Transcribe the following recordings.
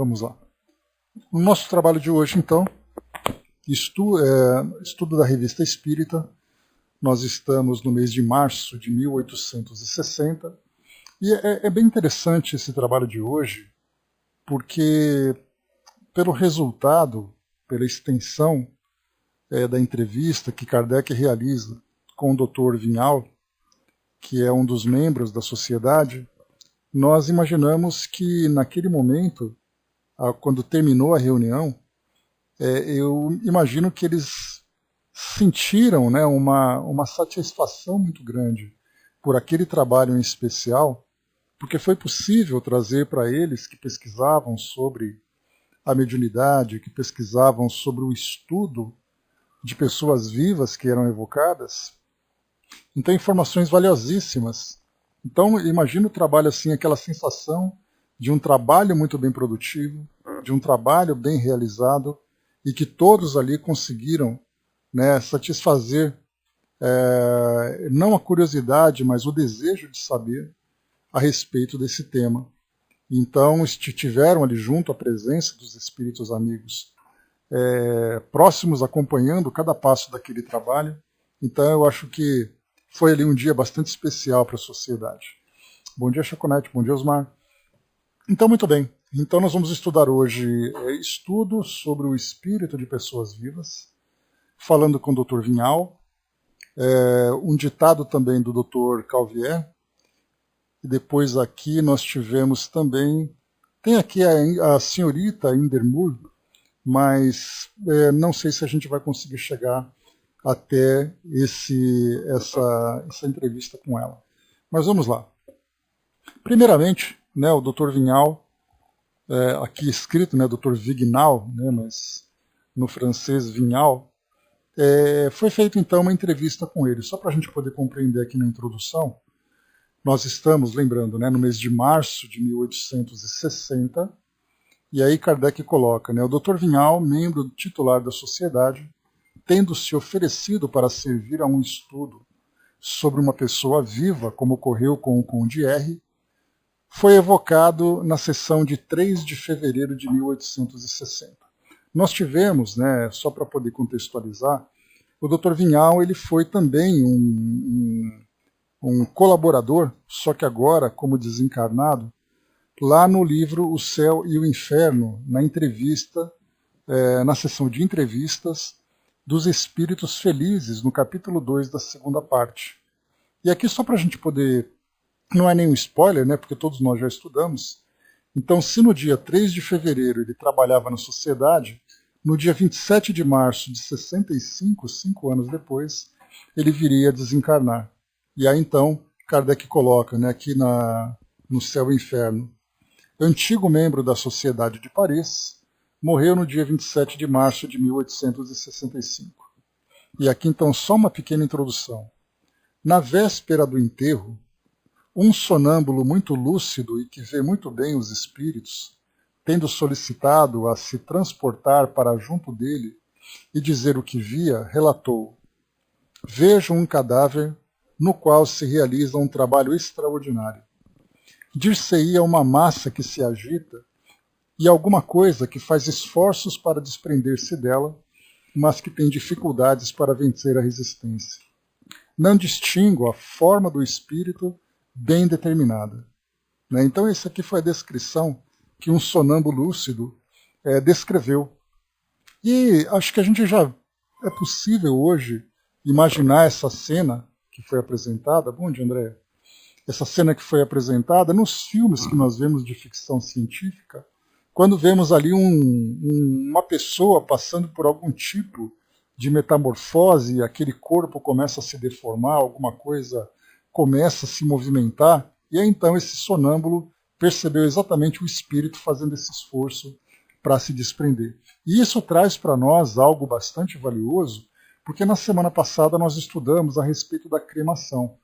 Vamos lá. No nosso trabalho de hoje, então, estudo da Revista Espírita. Nós estamos no mês de março de 1860. E é bem interessante esse trabalho de hoje, porque pelo resultado, pela extensão da entrevista que Kardec realiza com o Dr. Vinhal, que é um dos membros da sociedade, nós imaginamos que naquele momento, quando terminou a reunião, eu imagino que eles sentiram, né, uma satisfação muito grande por aquele trabalho em especial, porque foi possível trazer para eles que pesquisavam sobre a mediunidade, que pesquisavam sobre o estudo de pessoas vivas que eram evocadas, então informações valiosíssimas. Então imagina o trabalho assim, aquela sensação de um trabalho muito bem produtivo, de um trabalho bem realizado, e que todos ali conseguiram, né, satisfazer não a curiosidade, mas o desejo de saber a respeito desse tema. Então tiveram ali junto a presença dos espíritos amigos próximos, acompanhando cada passo daquele trabalho. Então eu acho que foi ali um dia bastante especial para a sociedade. Bom dia, Chaconete. Bom dia, Osmar. Então, muito bem. Então nós vamos estudar hoje estudo sobre o espírito de pessoas vivas, falando com o Dr. Vinhal, um ditado também do Dr. Calvier, e depois aqui nós tivemos também, tem aqui a senhorita Indermur, mas não sei se a gente vai conseguir chegar até essa entrevista com ela. Mas vamos lá. Primeiramente, né, o Dr. Vinhal, aqui escrito, né, Dr. Vignal, né, mas no francês Vinhal, foi feita então uma entrevista com ele. Só para a gente poder compreender aqui na introdução, nós estamos, lembrando, né, no mês de março de 1860, e aí Kardec coloca, né, o Dr. Vinhal, membro titular da sociedade, tendo se oferecido para servir a um estudo sobre uma pessoa viva, como ocorreu com o Conde R., foi evocado na sessão de 3 de fevereiro de 1860. Nós tivemos, né, só para poder contextualizar, o Dr. Vinhal ele foi também um colaborador, só que agora como desencarnado, lá no livro O Céu e o Inferno, na entrevista, na sessão de entrevistas dos Espíritos Felizes, no capítulo 2 da segunda parte. E aqui só para a gente poder, não é nenhum spoiler, né, porque todos nós já estudamos, então se no dia 3 de fevereiro ele trabalhava na sociedade, no dia 27 de março de 65, 5 anos depois, ele viria a desencarnar. E aí então Kardec coloca, né, aqui no Céu e Inferno, antigo membro da Sociedade de Paris, morreu no dia 27 de março de 1865. E aqui então só uma pequena introdução. Na véspera do enterro, um sonâmbulo muito lúcido e que vê muito bem os espíritos, tendo solicitado a se transportar para junto dele e dizer o que via, relatou: vejo um cadáver no qual se realiza um trabalho extraordinário. Dir-se-ia uma massa que se agita e alguma coisa que faz esforços para desprender-se dela, mas que tem dificuldades para vencer a resistência. Não distingo a forma do espírito bem determinada. Né? Então, essa aqui foi a descrição que um sonâmbulo lúcido descreveu. E acho que a gente já é possível hoje imaginar essa cena que foi apresentada. Bom dia, André. Essa cena que foi apresentada nos filmes que nós vemos de ficção científica, quando vemos ali uma pessoa passando por algum tipo de metamorfose e aquele corpo começa a se deformar, alguma coisa começa a se movimentar, e aí então esse sonâmbulo percebeu exatamente o espírito fazendo esse esforço para se desprender. E isso traz para nós algo bastante valioso, porque na semana passada nós estudamos a respeito da cremação,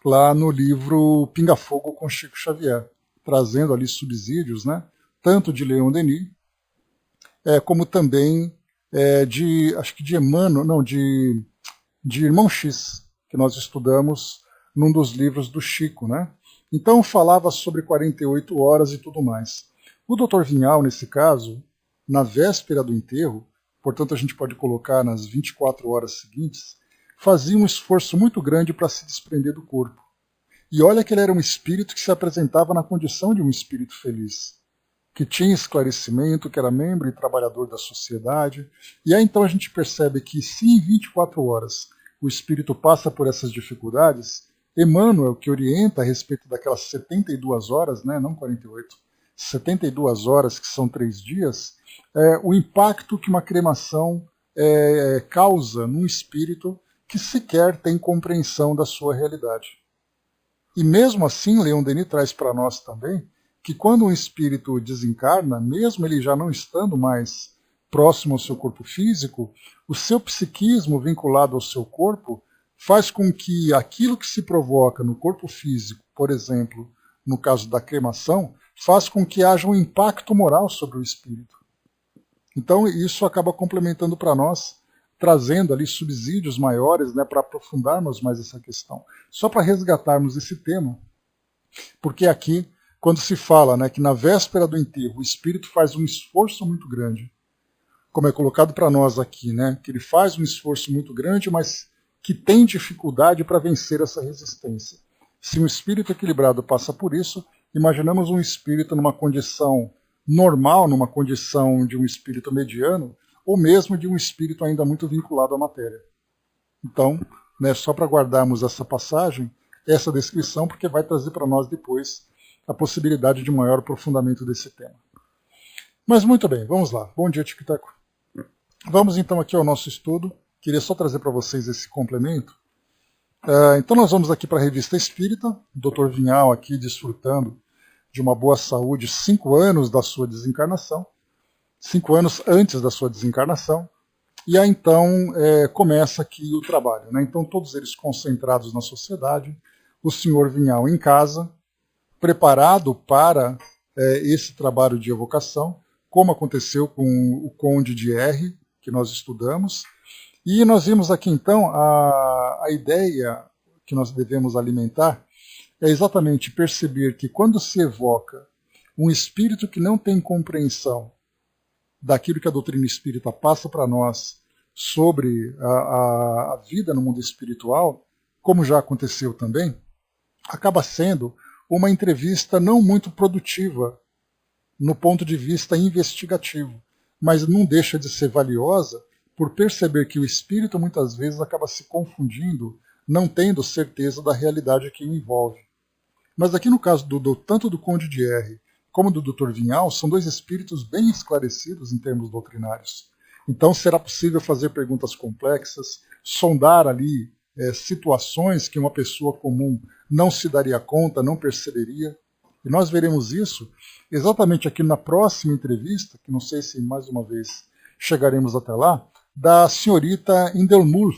lá no livro Pinga Fogo com Chico Xavier, trazendo ali subsídios, né, tanto de Leon Denis, como também acho que de Emmanuel, não, de Irmão X, que nós estudamos num dos livros do Chico, né? Então falava sobre 48 horas e tudo mais. O Dr. Vinhal, nesse caso, na véspera do enterro, portanto a gente pode colocar nas 24 horas seguintes, fazia um esforço muito grande para se desprender do corpo. E olha que ele era um espírito que se apresentava na condição de um espírito feliz, que tinha esclarecimento, que era membro e trabalhador da sociedade. E aí então a gente percebe que se em 24 horas o espírito passa por essas dificuldades, Emmanuel, que orienta a respeito daquelas 72 horas, né, não 48, 72 horas, que são 3 dias, o impacto que uma cremação causa num espírito que sequer tem compreensão da sua realidade. E mesmo assim, Leon Denis traz para nós também que quando um espírito desencarna, mesmo ele já não estando mais próximo ao seu corpo físico, o seu psiquismo vinculado ao seu corpo faz com que aquilo que se provoca no corpo físico, por exemplo, no caso da cremação, faz com que haja um impacto moral sobre o espírito. Então isso acaba complementando para nós, trazendo ali subsídios maiores, né, para aprofundarmos mais essa questão. Só para resgatarmos esse tema, porque aqui, quando se fala, né, que na véspera do enterro o espírito faz um esforço muito grande, como é colocado para nós aqui, né, que ele faz um esforço muito grande, mas que tem dificuldade para vencer essa resistência. Se um espírito equilibrado passa por isso, imaginamos um espírito numa condição normal, numa condição de um espírito mediano, ou mesmo de um espírito ainda muito vinculado à matéria. Então, né, só para guardarmos essa passagem, essa descrição, porque vai trazer para nós depois a possibilidade de maior aprofundamento desse tema. Mas muito bem, vamos lá. Bom dia, Tico Teco. Vamos então aqui ao nosso estudo. Queria só trazer para vocês esse complemento. Então nós vamos aqui para a Revista Espírita, o Dr. Vinhal aqui desfrutando de uma boa saúde, 5 anos da sua desencarnação, 5 anos antes da sua desencarnação, e aí então começa aqui o trabalho, né? Então todos eles concentrados na sociedade, o senhor Vinhal em casa, preparado para esse trabalho de evocação, como aconteceu com o Conde de R, que nós estudamos, e nós vimos aqui então a ideia que nós devemos alimentar é exatamente perceber que quando se evoca um espírito que não tem compreensão daquilo que a doutrina espírita passa para nós sobre a vida no mundo espiritual, como já aconteceu também, acaba sendo uma entrevista não muito produtiva no ponto de vista investigativo, mas não deixa de ser valiosa por perceber que o espírito muitas vezes acaba se confundindo, não tendo certeza da realidade que o envolve. Mas aqui no caso tanto do Conde de R como do Dr. Vinhal, são dois espíritos bem esclarecidos em termos doutrinários. Então será possível fazer perguntas complexas, sondar ali situações que uma pessoa comum não se daria conta, não perceberia. E nós veremos isso exatamente aqui na próxima entrevista, que não sei se mais uma vez chegaremos até lá, da senhorita Indelmul,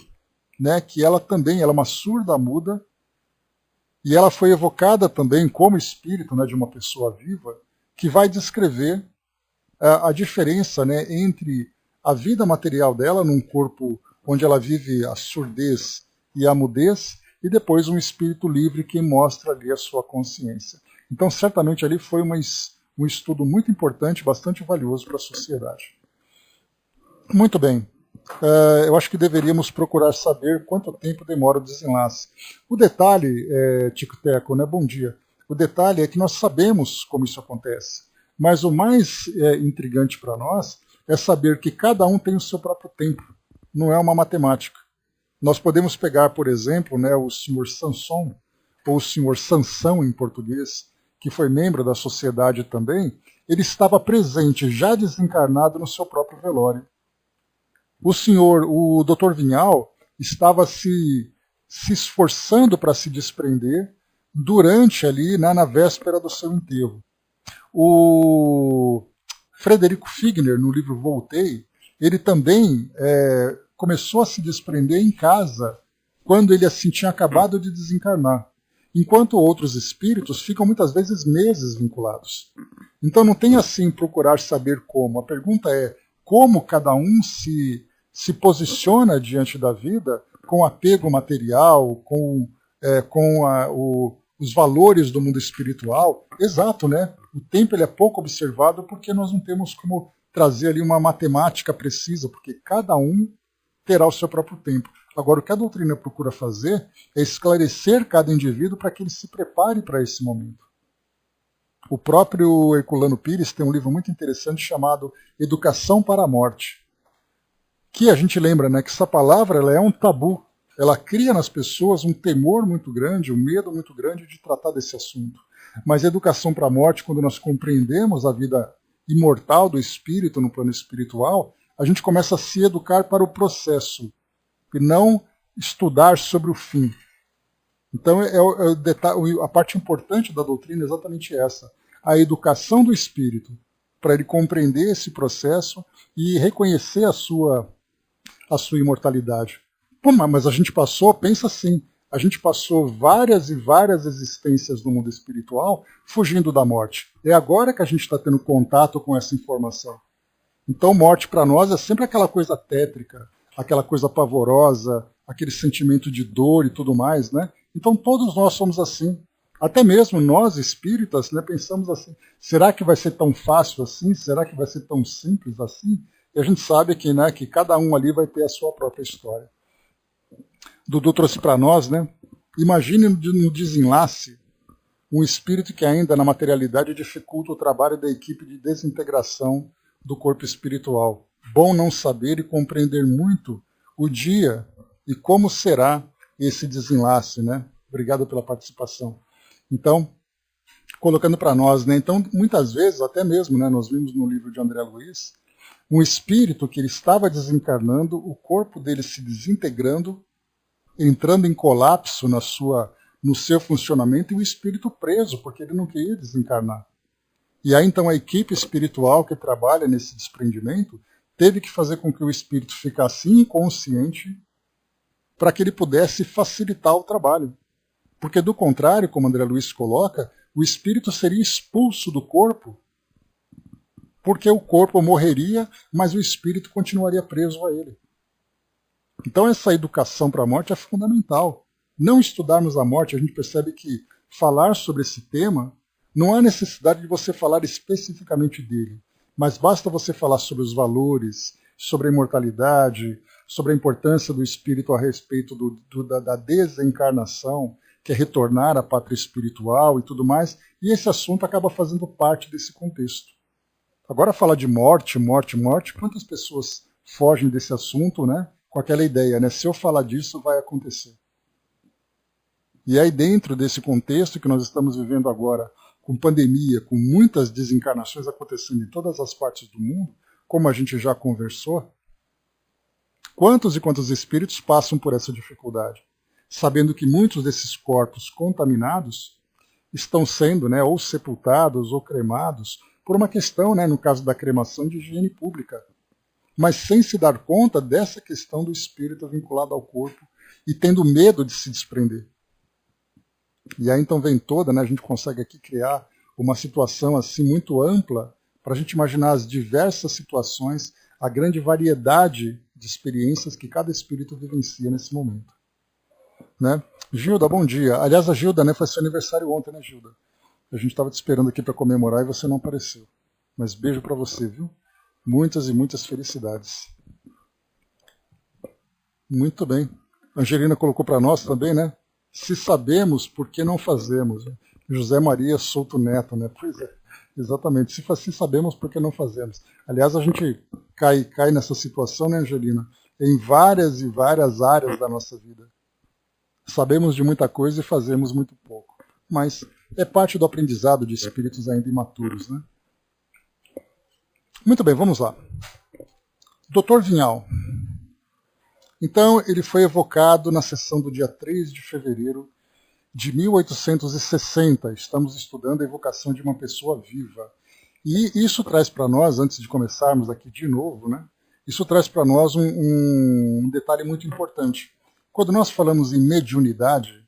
né, que ela também ela é uma surda-muda, e ela foi evocada também como espírito, né, de uma pessoa viva, que vai descrever a diferença, né, entre a vida material dela, num corpo onde ela vive a surdez e a mudez, e depois um espírito livre que mostra ali a sua consciência. Então, certamente ali foi um estudo muito importante, bastante valioso para a sociedade. Muito bem. Eu acho que deveríamos procurar saber quanto tempo demora o desenlace. O detalhe, Tico Teco, né? Bom dia. O detalhe é que nós sabemos como isso acontece, mas o mais intrigante para nós é saber que cada um tem o seu próprio tempo, não é uma matemática. Nós podemos pegar, por exemplo, né, o senhor Sanson, ou o senhor Sansão em português, que foi membro da sociedade também, ele estava presente, já desencarnado, no seu próprio velório. O Dr. Vinhal, estava se esforçando para se desprender durante ali, né, na véspera do seu enterro. O Frederico Figner, no livro Voltei, ele também começou a se desprender em casa, quando ele assim tinha acabado de desencarnar, enquanto outros espíritos ficam muitas vezes meses vinculados. Então não tem assim procurar saber como. A pergunta é como cada um se posiciona diante da vida com apego material, com os valores do mundo espiritual. Exato, né? O tempo ele é pouco observado porque nós não temos como trazer ali uma matemática precisa, porque cada um terá o seu próprio tempo. Agora, o que a doutrina procura fazer é esclarecer cada indivíduo para que ele se prepare para esse momento. O próprio Herculano Pires tem um livro muito interessante chamado Educação para a Morte, que a gente lembra, né, que essa palavra ela é um tabu. Ela cria nas pessoas um temor muito grande, um medo muito grande de tratar desse assunto. Mas a educação para a morte, quando nós compreendemos a vida imortal do espírito no plano espiritual, a gente começa a se educar para o processo e não estudar sobre o fim. Então, a parte importante da doutrina é exatamente essa, a educação do espírito, para ele compreender esse processo e reconhecer a sua imortalidade. Pô, mas a gente passou, pensa assim, a gente passou várias e várias existências no mundo espiritual fugindo da morte. É agora que a gente está tendo contato com essa informação. Então, morte para nós é sempre aquela coisa tétrica, aquela coisa pavorosa, aquele sentimento de dor e tudo mais, né? Então, todos nós somos assim. Até mesmo nós, espíritas, né, pensamos assim, será que vai ser tão fácil assim? Será que vai ser tão simples assim? E a gente sabe que, né, que cada um ali vai ter a sua própria história. Dudu trouxe para nós, né? Imagine no desenlace um espírito que ainda na materialidade dificulta o trabalho da equipe de desintegração do corpo espiritual. Bom não saber e compreender muito o dia e como será esse desenlace, né? Obrigado pela participação. Então, colocando para nós, né? Então, muitas vezes, até mesmo, né, nós vimos no livro de André Luiz, um espírito que ele estava desencarnando, o corpo dele se desintegrando, entrando em colapso no seu funcionamento, e o espírito preso, porque ele não queria desencarnar. E aí, então, a equipe espiritual que trabalha nesse desprendimento teve que fazer com que o espírito ficasse inconsciente para que ele pudesse facilitar o trabalho. Porque, do contrário, como André Luiz coloca, o espírito seria expulso do corpo, porque o corpo morreria, mas o espírito continuaria preso a ele. Então, essa educação para a morte é fundamental. Não estudarmos a morte, a gente percebe que falar sobre esse tema não há necessidade de você falar especificamente dele, mas basta você falar sobre os valores, sobre a imortalidade, sobre a importância do espírito a respeito da desencarnação, que é retornar à pátria espiritual e tudo mais, e esse assunto acaba fazendo parte desse contexto. Agora, falar de morte, quantas pessoas fogem desse assunto, né, com aquela ideia, né, se eu falar disso, vai acontecer. E aí, dentro desse contexto que nós estamos vivendo agora, com pandemia, com muitas desencarnações acontecendo em todas as partes do mundo, como a gente já conversou, quantos e quantos espíritos passam por essa dificuldade? Sabendo que muitos desses corpos contaminados estão sendo, né, ou sepultados ou cremados por uma questão, né, no caso da cremação, de higiene pública, mas sem se dar conta dessa questão do espírito vinculado ao corpo e tendo medo de se desprender. E aí então vem toda, né, a gente consegue aqui criar uma situação assim muito ampla para a gente imaginar as diversas situações, a grande variedade de experiências que cada espírito vivencia nesse momento. Né? Gilda, bom dia. Aliás, a Gilda, né, foi seu aniversário ontem, né, Gilda? A gente estava te esperando aqui para comemorar e você não apareceu. Mas beijo para você, viu? Muitas e muitas felicidades. Muito bem. A Angelina colocou para nós também, né? Se sabemos, por que não fazemos? José Maria Souto Neto, né? Pois é, exatamente. Se sabemos, por que não fazemos? Aliás, a gente cai nessa situação, né, Angelina? Em várias e várias áreas da nossa vida. Sabemos de muita coisa e fazemos muito pouco. Mas é parte do aprendizado de espíritos ainda imaturos, né? Muito bem, vamos lá. Dr. Vinhal. Então, ele foi evocado na sessão do dia 3 de fevereiro de 1860. Estamos estudando a evocação de uma pessoa viva. E isso traz para nós, antes de começarmos aqui de novo, né? Isso traz para nós um detalhe muito importante. Quando nós falamos em mediunidade,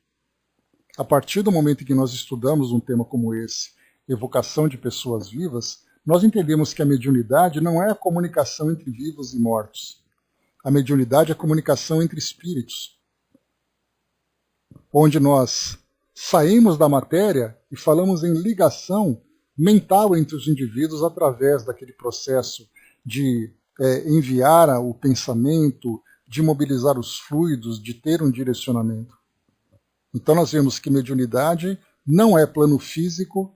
a partir do momento em que nós estudamos um tema como esse, evocação de pessoas vivas, nós entendemos que a mediunidade não é a comunicação entre vivos e mortos. A mediunidade é a comunicação entre espíritos, onde nós saímos da matéria e falamos em ligação mental entre os indivíduos através daquele processo de enviar o pensamento, de mobilizar os fluidos, de ter um direcionamento. Então nós vemos que mediunidade não é plano físico,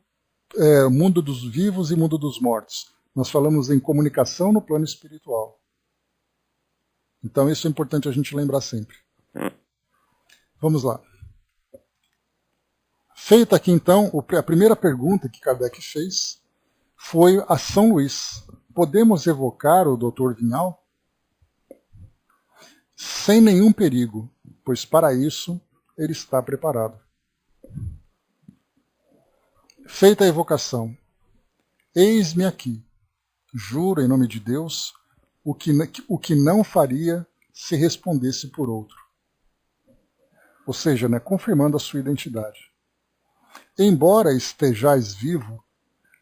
mundo dos vivos e mundo dos mortos. Nós falamos em comunicação no plano espiritual. Então isso é importante a gente lembrar sempre. Vamos lá. Feita aqui então, a primeira pergunta que Kardec fez foi a São Luís. Podemos evocar o Dr. Vinhal? Sem nenhum perigo, pois para isso ele está preparado. Feita a evocação, eis-me aqui, juro em nome de Deus, o que não faria se respondesse por outro. Ou seja, confirmando a sua identidade. Embora estejais vivo,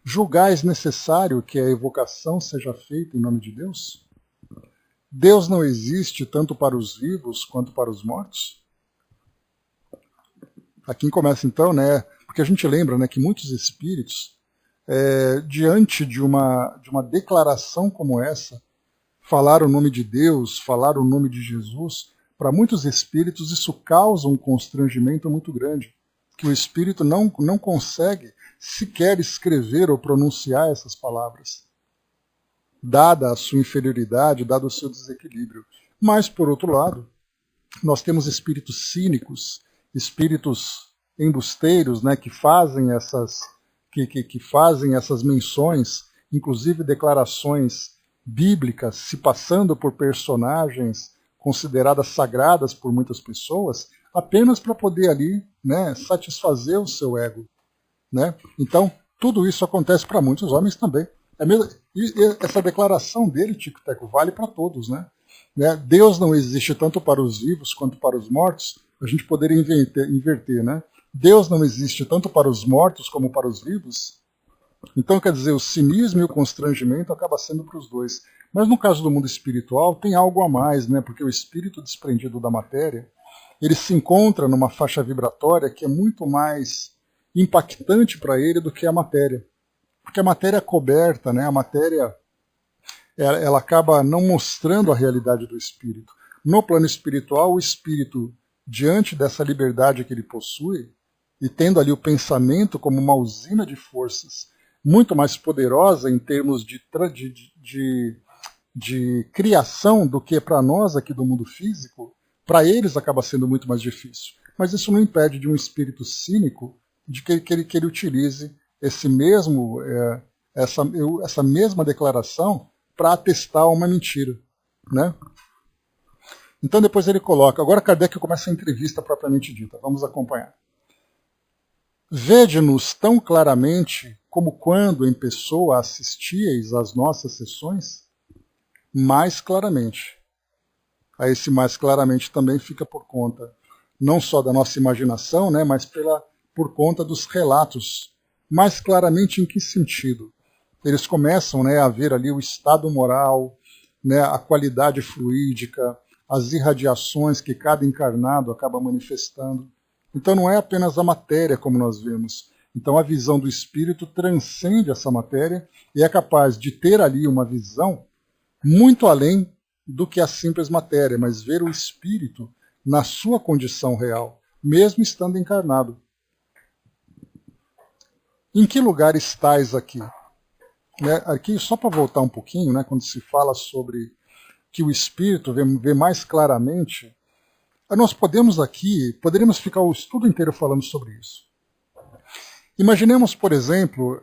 julgais necessário que a evocação seja feita em nome de Deus? Deus não existe tanto para os vivos quanto para os mortos? Aqui começa então, porque a gente lembra que muitos espíritos, diante de uma declaração como essa, falar o nome de Deus, falar o nome de Jesus, para muitos espíritos isso causa um constrangimento muito grande, que o espírito não consegue sequer escrever ou pronunciar essas palavras, dada a sua inferioridade, dado o seu desequilíbrio. Mas, por outro lado, nós temos espíritos cínicos, espíritos embusteiros, que fazem essas menções, inclusive declarações bíblicas, se passando por personagens consideradas sagradas por muitas pessoas, apenas para poder ali satisfazer o seu ego. Então, tudo isso acontece para muitos homens também. E essa declaração dele, Tico Teco, vale para todos. Deus não existe tanto para os vivos quanto para os mortos. A gente poderia inverter. Deus não existe tanto para os mortos como para os vivos. Então, quer dizer, o cinismo e o constrangimento acaba sendo para os dois. Mas no caso do mundo espiritual, tem algo a mais, porque o espírito desprendido da matéria, ele se encontra numa faixa vibratória que é muito mais impactante para ele do que a matéria. Porque a matéria é coberta, a matéria ela acaba não mostrando a realidade do espírito. No plano espiritual, o espírito, diante dessa liberdade que ele possui, e tendo ali o pensamento como uma usina de forças muito mais poderosa em termos de criação do que para nós aqui do mundo físico, para eles acaba sendo muito mais difícil. Mas isso não impede de um espírito cínico de que ele utilize essa mesma declaração para atestar uma mentira. Então depois ele coloca, agora Kardec começa a entrevista propriamente dita, vamos acompanhar. Vede-nos tão claramente como quando em pessoa assistíeis às nossas sessões? Mais claramente. A esse mais claramente também fica por conta não só da nossa imaginação, mas por conta dos relatos. Mais claramente em que sentido? Eles começam a ver ali o estado moral, a qualidade fluídica, as irradiações que cada encarnado acaba manifestando. Então não é apenas a matéria como nós vemos. Então a visão do espírito transcende essa matéria e é capaz de ter ali uma visão muito além do que a simples matéria, mas ver o espírito na sua condição real, mesmo estando encarnado. Em que lugar estais aqui? Aqui, só para voltar um pouquinho, quando se fala sobre que o espírito vê mais claramente, nós poderíamos ficar o estudo inteiro falando sobre isso. Imaginemos, por exemplo,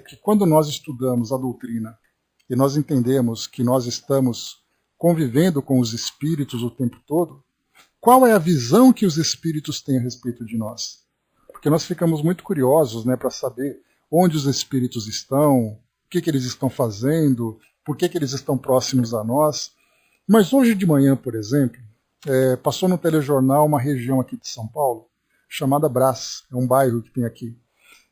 que quando nós estudamos a doutrina e nós entendemos que nós estamos convivendo com os espíritos o tempo todo, qual é a visão que os espíritos têm a respeito de nós? Porque nós ficamos muito curiosos para saber onde os espíritos estão, o que eles estão fazendo, por que eles estão próximos a nós. Mas hoje de manhã, por exemplo, passou no telejornal uma região aqui de São Paulo, chamada Brás, é um bairro que tem aqui.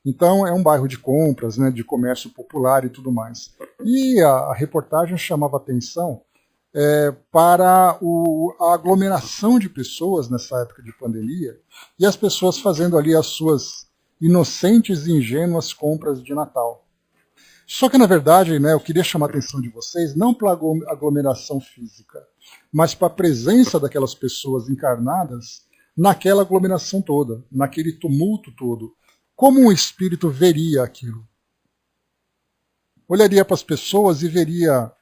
Então é um bairro de compras, de comércio popular e tudo mais. E a reportagem chamava atenção para a aglomeração de pessoas nessa época de pandemia e as pessoas fazendo ali as suas inocentes e ingênuas compras de Natal. Só que, na verdade, né, eu queria chamar a atenção de vocês não para a aglomeração física, mas para a presença daquelas pessoas encarnadas naquela aglomeração toda, naquele tumulto todo. Como um espírito veria aquilo? Olharia para as pessoas e veria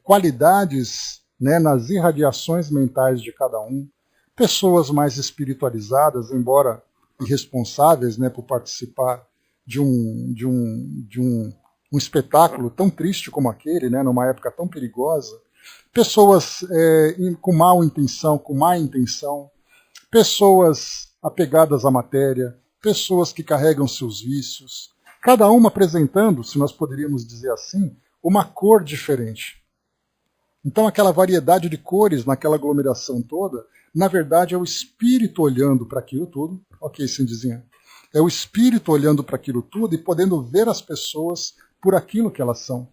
qualidades, né, nas irradiações mentais de cada um, pessoas mais espiritualizadas, embora irresponsáveis, né, por participar de um espetáculo tão triste como aquele, né, numa época tão perigosa, pessoas com má intenção, pessoas apegadas à matéria, pessoas que carregam seus vícios, cada uma apresentando, se nós poderíamos dizer assim, uma cor diferente. Então aquela variedade de cores naquela aglomeração toda, na verdade é o espírito olhando para aquilo tudo, ok, Cindizinha? É o espírito olhando para aquilo tudo e podendo ver as pessoas por aquilo que elas são.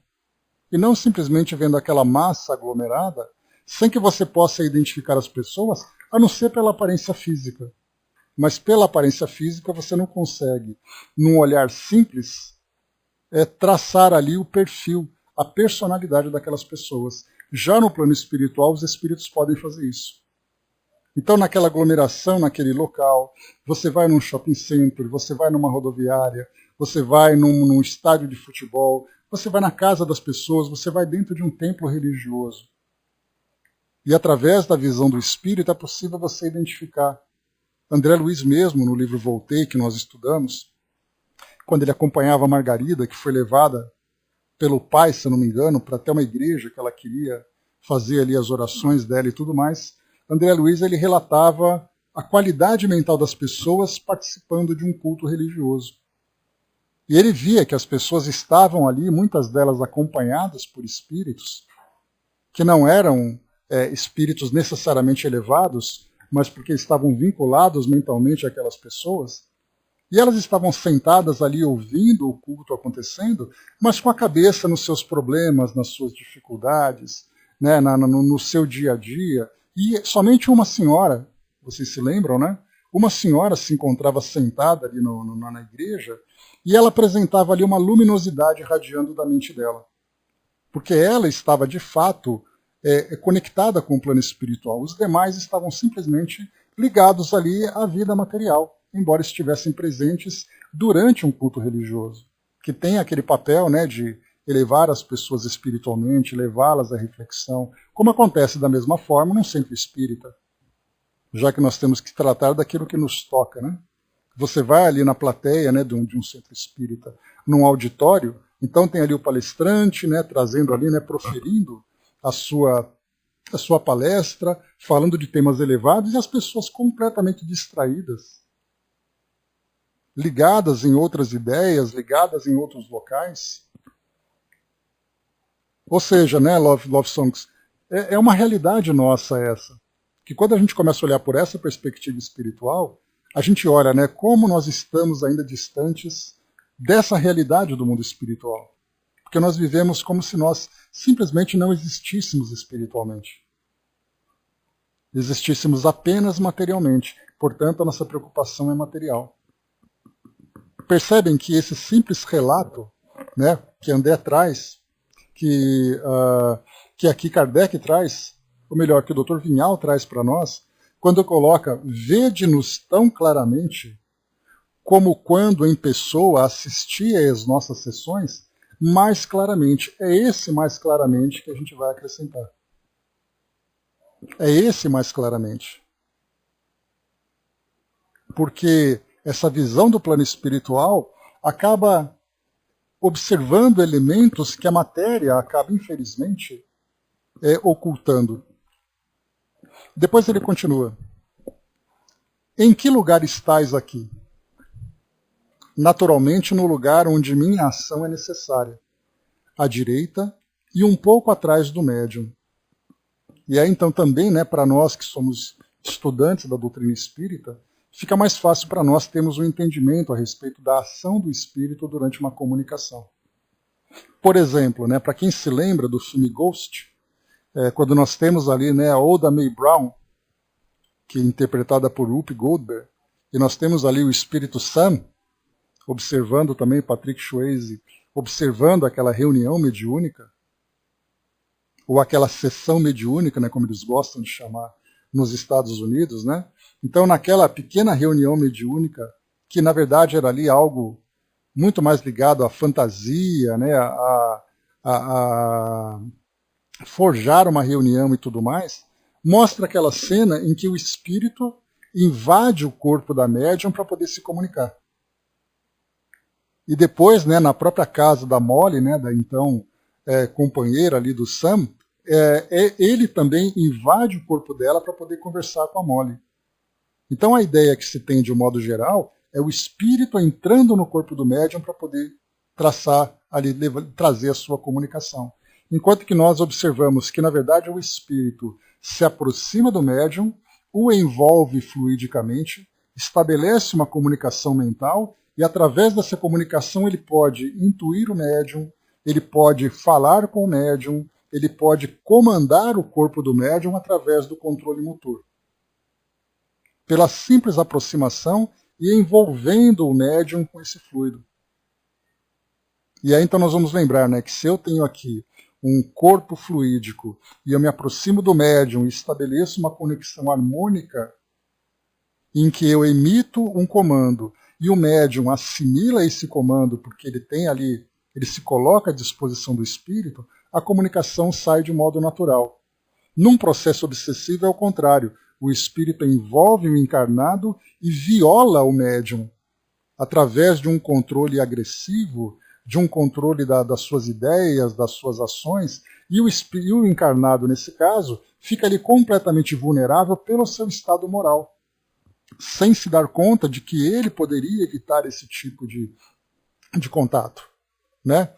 E não simplesmente vendo aquela massa aglomerada, sem que você possa identificar as pessoas, a não ser pela aparência física. Mas pela aparência física você não consegue, num olhar simples, traçar ali o perfil, a personalidade daquelas pessoas. Já no plano espiritual, os espíritos podem fazer isso. Então, naquela aglomeração, naquele local, você vai num shopping center, você vai numa rodoviária, você vai num estádio de futebol, você vai na casa das pessoas, você vai dentro de um templo religioso. E através da visão do espírito é possível você identificar. André Luiz mesmo, no livro Voltei, que nós estudamos, quando ele acompanhava a Margarida, que foi levada pelo pai, se eu não me engano, para até uma igreja que ela queria fazer ali as orações dela e tudo mais, André Luiz ele relatava a qualidade mental das pessoas participando de um culto religioso. E ele via que as pessoas estavam ali, muitas delas acompanhadas por espíritos, que não eram espíritos necessariamente elevados, mas porque estavam vinculados mentalmente àquelas pessoas, e elas estavam sentadas ali ouvindo o culto acontecendo, mas com a cabeça nos seus problemas, nas suas dificuldades, né, no seu dia a dia, e somente uma senhora, vocês se lembram, né? Uma senhora se encontrava sentada ali na igreja, e ela apresentava ali uma luminosidade irradiando da mente dela, porque ela estava de fato conectada com o plano espiritual. Os demais estavam simplesmente ligados ali à vida material, embora estivessem presentes durante um culto religioso, que tem aquele papel, né, de elevar as pessoas espiritualmente, levá-las à reflexão, como acontece da mesma forma num centro espírita, já que nós temos que tratar daquilo que nos toca, né? Você vai ali na plateia, né, de um centro espírita, num auditório, então tem ali o palestrante, né, trazendo ali, né, proferindo a sua palestra, falando de temas elevados, e as pessoas completamente distraídas, ligadas em outras ideias, ligadas em outros locais. Ou seja, né, Love Songs, é uma realidade nossa essa, que quando a gente começa a olhar por essa perspectiva espiritual, a gente olha, né, como nós estamos ainda distantes dessa realidade do mundo espiritual. Porque nós vivemos como se nós simplesmente não existíssemos espiritualmente. Existíssemos apenas materialmente. Portanto, a nossa preocupação é material. Percebem que esse simples relato, né, que André traz, que aqui Kardec traz, ou melhor, que o Dr. Vinhal traz para nós, quando coloca, vede-nos tão claramente como quando em pessoa assistia às nossas sessões, mais claramente. É esse mais claramente que a gente vai acrescentar. É esse mais claramente. Porque essa visão do plano espiritual acaba observando elementos que a matéria acaba, infelizmente, ocultando. Depois ele continua. Em que lugar estais aqui? Naturalmente no lugar onde minha ação é necessária, à direita e um pouco atrás do médium. E aí então também, né, para nós que somos estudantes da doutrina espírita, fica mais fácil para nós termos um entendimento a respeito da ação do espírito durante uma comunicação. Por exemplo, né, para quem se lembra do filme Ghost, quando nós temos ali, né, a Oda Mae Brown, que é interpretada por Whoopi Goldberg, e nós temos ali o espírito Sam, observando também Patrick Swayze, observando aquela reunião mediúnica, ou aquela sessão mediúnica, né, como eles gostam de chamar nos Estados Unidos, né? Então, naquela pequena reunião mediúnica, que na verdade era ali algo muito mais ligado à fantasia, né, a forjar uma reunião e tudo mais, mostra aquela cena em que o espírito invade o corpo da médium para poder se comunicar. E depois, né, na própria casa da Molly, né, da então companheira ali do Sam, ele também invade o corpo dela para poder conversar com a Molly. Então a ideia que se tem de um modo geral é o espírito entrando no corpo do médium para poder traçar ali, trazer a sua comunicação. Enquanto que nós observamos que, na verdade, o espírito se aproxima do médium, o envolve fluidicamente, estabelece uma comunicação mental e, através dessa comunicação, ele pode intuir o médium, ele pode falar com o médium, ele pode comandar o corpo do médium através do controle motor. Pela simples aproximação e envolvendo o médium com esse fluido. E aí então nós vamos lembrar, né, que se eu tenho aqui um corpo fluídico e eu me aproximo do médium e estabeleço uma conexão harmônica em que eu emito um comando e o médium assimila esse comando porque ele tem ali, ele se coloca à disposição do espírito, a comunicação sai de modo natural. Num processo obsessivo é o contrário. O espírito envolve o encarnado e viola o médium através de um controle agressivo, de um controle das suas ideias, das suas ações, e o encarnado, nesse caso, fica ali completamente vulnerável pelo seu estado moral, sem se dar conta de que ele poderia evitar esse tipo de contato, né?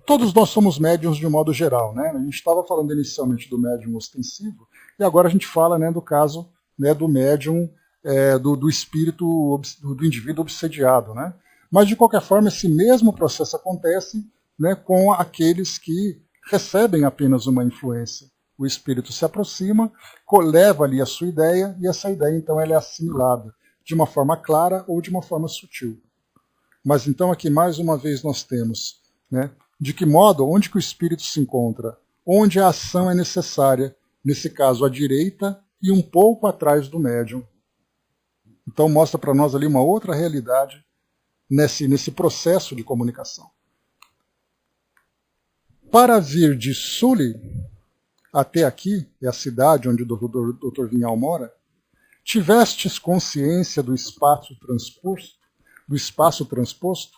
Todos nós somos médiums de um modo geral, né? A gente estava falando inicialmente do médium ostensivo, e agora a gente fala, né, do caso, né, do médium, do espírito, do indivíduo obsediado, né? Mas, de qualquer forma, esse mesmo processo acontece, né, com aqueles que recebem apenas uma influência. O espírito se aproxima, leva ali a sua ideia, e essa ideia, então, ela é assimilada de uma forma clara ou de uma forma sutil. Mas, então, aqui, mais uma vez, nós temos, né, de que modo, onde que o espírito se encontra, onde a ação é necessária, nesse caso, à direita e um pouco atrás do médium. Então, mostra para nós ali uma outra realidade nesse processo de comunicação. Para vir de Sully até aqui, é a cidade onde o Dr. Vinhal mora, tivestes consciência do espaço transposto?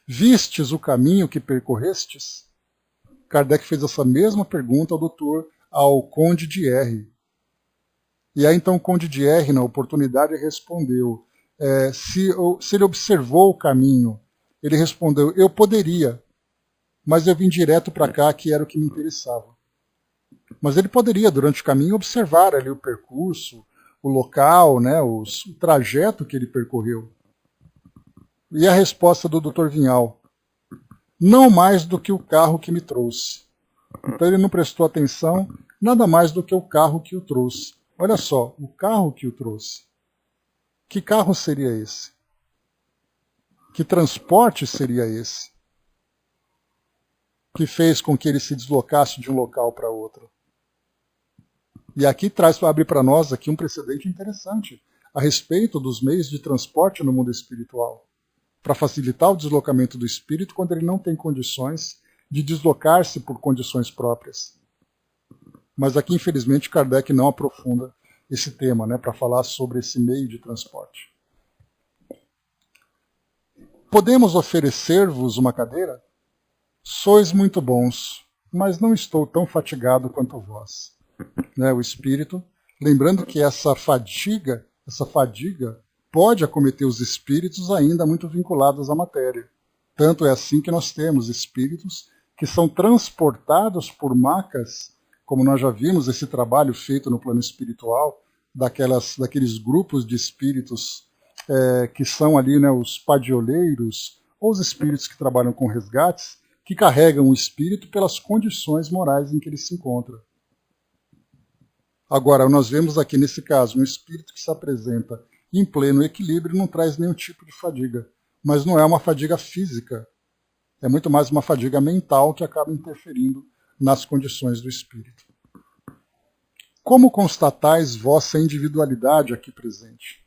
Vistes o caminho que percorrestes? Kardec fez essa mesma pergunta ao Conde de R. E aí então o Conde de R, na oportunidade, respondeu, se ele observou o caminho, ele respondeu, eu poderia, mas eu vim direto para cá, que era o que me interessava. Mas ele poderia, durante o caminho, observar ali o percurso, o local, né, o trajeto que ele percorreu. E a resposta do Dr. Vinhal, não mais do que o carro que me trouxe. Então ele não prestou atenção, nada mais do que o carro que o trouxe. Olha só, o carro que o trouxe. Que carro seria esse? Que transporte seria esse? Que fez com que ele se deslocasse de um local para outro. E aqui abre para nós aqui um precedente interessante a respeito dos meios de transporte no mundo espiritual, para facilitar o deslocamento do espírito quando ele não tem condições de deslocar-se por condições próprias. Mas aqui, infelizmente, Kardec não aprofunda esse tema, né, para falar sobre esse meio de transporte. Podemos oferecer-vos uma cadeira? Sois muito bons, mas não estou tão fatigado quanto vós. Né, o espírito, lembrando que essa fadiga pode acometer os espíritos ainda muito vinculados à matéria. Tanto é assim que nós temos espíritos que são transportados por macas, como nós já vimos esse trabalho feito no plano espiritual, daqueles grupos de espíritos que são ali, né, os padioleiros, ou os espíritos que trabalham com resgates, que carregam o espírito pelas condições morais em que ele se encontra. Agora, nós vemos aqui nesse caso um espírito que se apresenta em pleno equilíbrio, não traz nenhum tipo de fadiga, mas não é uma fadiga física, É muito mais uma fadiga mental que acaba interferindo nas condições do espírito. Como constatais vossa individualidade aqui presente?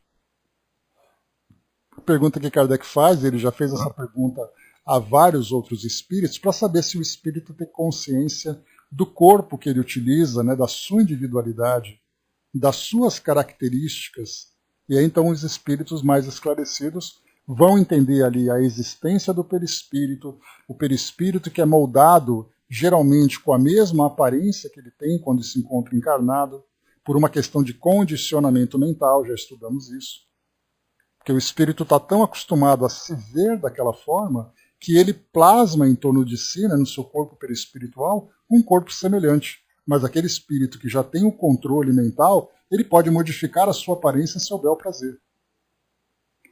A pergunta que Kardec faz, ele já fez essa pergunta a vários outros espíritos, para saber se o espírito tem consciência do corpo que ele utiliza, né, da sua individualidade, das suas características. E aí então os espíritos mais esclarecidos vão entender ali a existência do perispírito, o perispírito que é moldado geralmente com a mesma aparência que ele tem quando se encontra encarnado, por uma questão de condicionamento mental, já estudamos isso. Porque o espírito está tão acostumado a se ver daquela forma que ele plasma em torno de si, né, no seu corpo perispiritual, um corpo semelhante. Mas aquele espírito que já tem o controle mental, ele pode modificar a sua aparência se houver o prazer.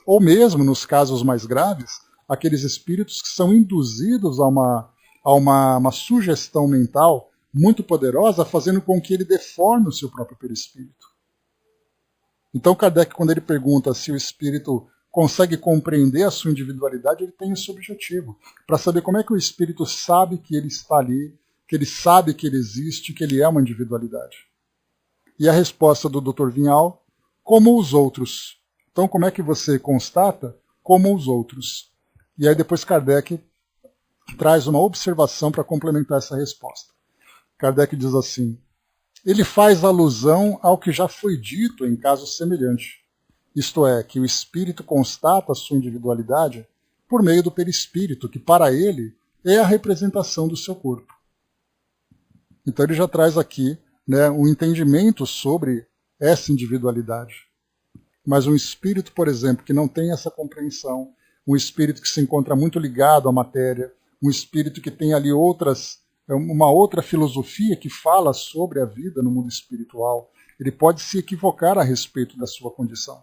Ou mesmo, nos casos mais graves, aqueles espíritos que são induzidos a uma sugestão mental muito poderosa, fazendo com que ele deforme o seu próprio perispírito. Então Kardec, quando ele pergunta se o espírito consegue compreender a sua individualidade, ele tem esse objetivo, para saber como é que o espírito sabe que ele está ali, que ele sabe que ele existe, que ele é uma individualidade. E a resposta do Dr. Vinhal, como os outros. Então como é que você constata? Como os outros. E aí depois Kardec traz uma observação para complementar essa resposta. Kardec diz assim: ele faz alusão ao que já foi dito em caso semelhante. Isto é, que o espírito constata a sua individualidade por meio do perispírito, que para ele é a representação do seu corpo. Então ele já traz aqui, né, um entendimento sobre essa individualidade. Mas um espírito, por exemplo, que não tem essa compreensão, um espírito que se encontra muito ligado à matéria, um espírito que tem ali uma outra filosofia que fala sobre a vida no mundo espiritual, ele pode se equivocar a respeito da sua condição.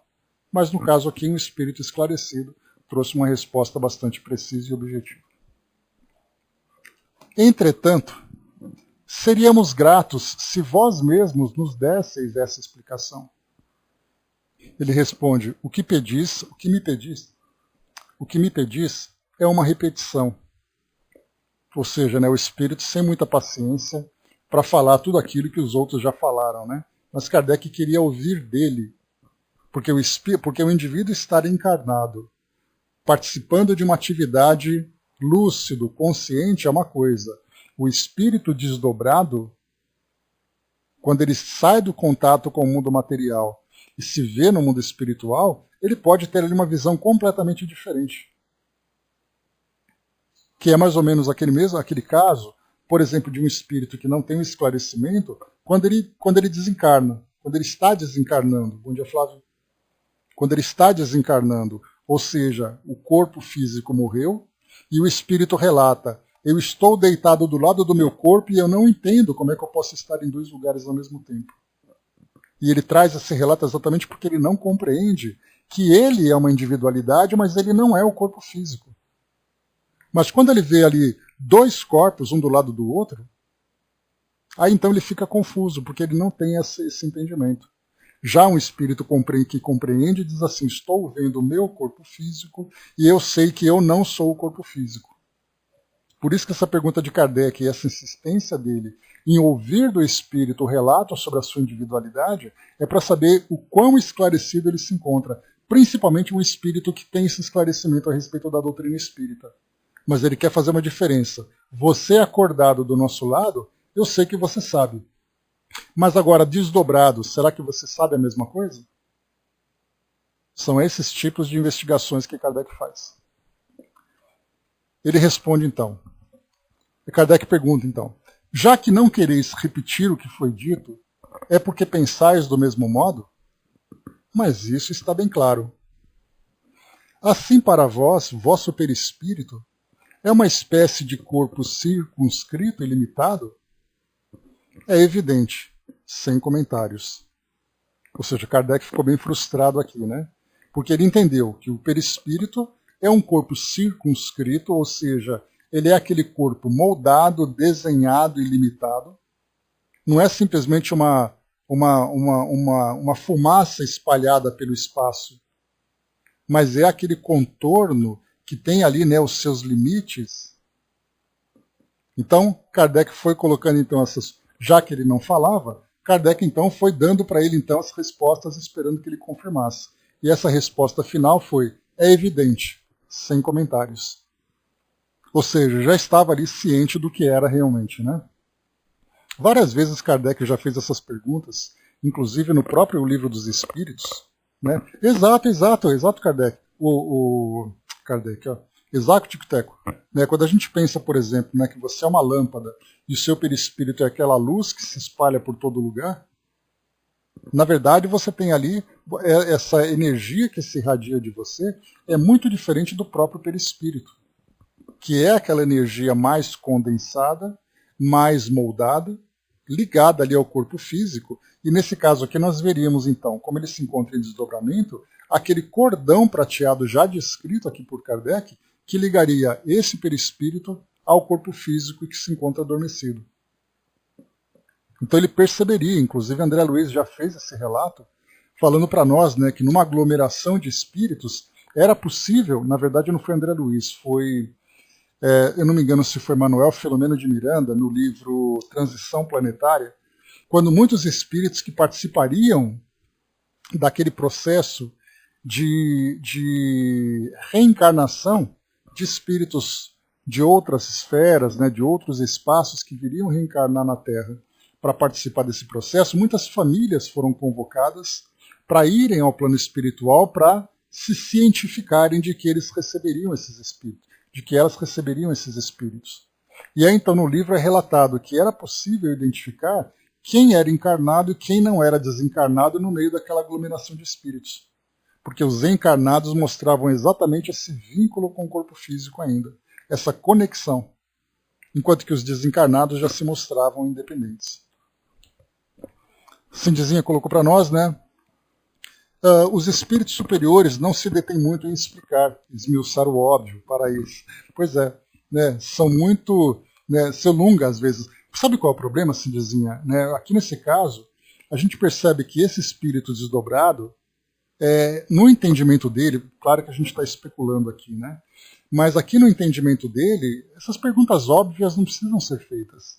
Mas no caso aqui, um espírito esclarecido trouxe uma resposta bastante precisa e objetiva. Entretanto, seríamos gratos se vós mesmos nos desseis essa explicação. Ele responde: o que pedis, o que me pedis é uma repetição. Ou seja, né, o espírito sem muita paciência para falar tudo aquilo que os outros já falaram, né? Mas Kardec queria ouvir dele, porque o indivíduo estar encarnado, participando de uma atividade lúcido, consciente, é uma coisa. O espírito desdobrado, quando ele sai do contato com o mundo material e se vê no mundo espiritual, ele pode ter ali uma visão completamente diferente. Que é mais ou menos aquele caso, por exemplo, de um espírito que não tem um esclarecimento, quando ele desencarna, quando ele está desencarnando. Bom dia, Flávio. Quando ele está desencarnando, ou seja, o corpo físico morreu, e o espírito relata: eu estou deitado do lado do meu corpo e eu não entendo como é que eu posso estar em dois lugares ao mesmo tempo. E ele traz esse relato exatamente porque ele não compreende que ele é uma individualidade, mas ele não é o corpo físico. Mas quando ele vê ali dois corpos, um do lado do outro, aí então ele fica confuso, porque ele não tem esse entendimento. Já um espírito que compreende diz assim: estou vendo o meu corpo físico e eu sei que eu não sou o corpo físico. Por isso que essa pergunta de Kardec e essa insistência dele em ouvir do espírito o relato sobre a sua individualidade é para saber o quão esclarecido ele se encontra, principalmente um espírito que tem esse esclarecimento a respeito da doutrina espírita. Mas ele quer fazer uma diferença. Você acordado do nosso lado, eu sei que você sabe. Mas agora, desdobrado, será que você sabe a mesma coisa? São esses tipos de investigações que Kardec faz. Ele responde então. Kardec pergunta então: já que não quereis repetir o que foi dito, é porque pensais do mesmo modo? Mas isso está bem claro. Assim para vós, vosso perispírito é uma espécie de corpo circunscrito e limitado? É evidente, sem comentários. Ou seja, Kardec ficou bem frustrado aqui, né? Porque ele entendeu que o perispírito é um corpo circunscrito, ou seja, ele é aquele corpo moldado, desenhado e limitado. Não é simplesmente uma fumaça espalhada pelo espaço, mas é aquele contorno que tem ali, né, os seus limites, Então, Kardec foi colocando então essas, já que ele não falava, Kardec então foi dando para ele então as respostas, esperando que ele confirmasse. E essa resposta final foi: é evidente, sem comentários. Ou seja, já estava ali ciente do que era realmente, né? Várias vezes Kardec já fez essas perguntas, inclusive no próprio Livro dos Espíritos, né? Exato, Kardec. O Kardec, ó. Exato, Tico-Teco. Né? Quando a gente pensa, por exemplo, né, que você é uma lâmpada e o seu perispírito é aquela luz que se espalha por todo lugar, na verdade você tem ali essa energia que se irradia de você é muito diferente do próprio perispírito, que é aquela energia mais condensada, mais moldada, ligada ali ao corpo físico, e nesse caso aqui nós veríamos então, como ele se encontra em desdobramento, aquele cordão prateado já descrito aqui por Kardec, que ligaria esse perispírito ao corpo físico e que se encontra adormecido. Então ele perceberia, inclusive André Luiz já fez esse relato, falando para nós, né, que numa aglomeração de espíritos era possível, na verdade não foi André Luiz, foi, eu não me engano se foi Manuel Filomeno de Miranda, no livro Transição Planetária, quando muitos espíritos que participariam daquele processo de reencarnação de espíritos de outras esferas, né, de outros espaços que viriam reencarnar na Terra para participar desse processo, muitas famílias foram convocadas para irem ao plano espiritual para se cientificarem de que eles receberiam esses espíritos, de que elas receberiam esses espíritos. E aí então no livro é relatado que era possível identificar quem era encarnado e quem não era desencarnado no meio daquela aglomeração de espíritos. Porque os encarnados mostravam exatamente esse vínculo com o corpo físico ainda, essa conexão, enquanto que os desencarnados já se mostravam independentes. Cindizinha colocou para nós, né? Os espíritos superiores não se detêm muito em explicar, esmiuçar o óbvio para eles. Pois é, né? São muito, né, seu lunga às vezes. Sabe qual é o problema, Cindizinha? Né? Aqui nesse caso, a gente percebe que esse espírito desdobrado, no entendimento dele, claro que a gente está especulando aqui, né? Mas aqui no entendimento dele, essas perguntas óbvias não precisam ser feitas.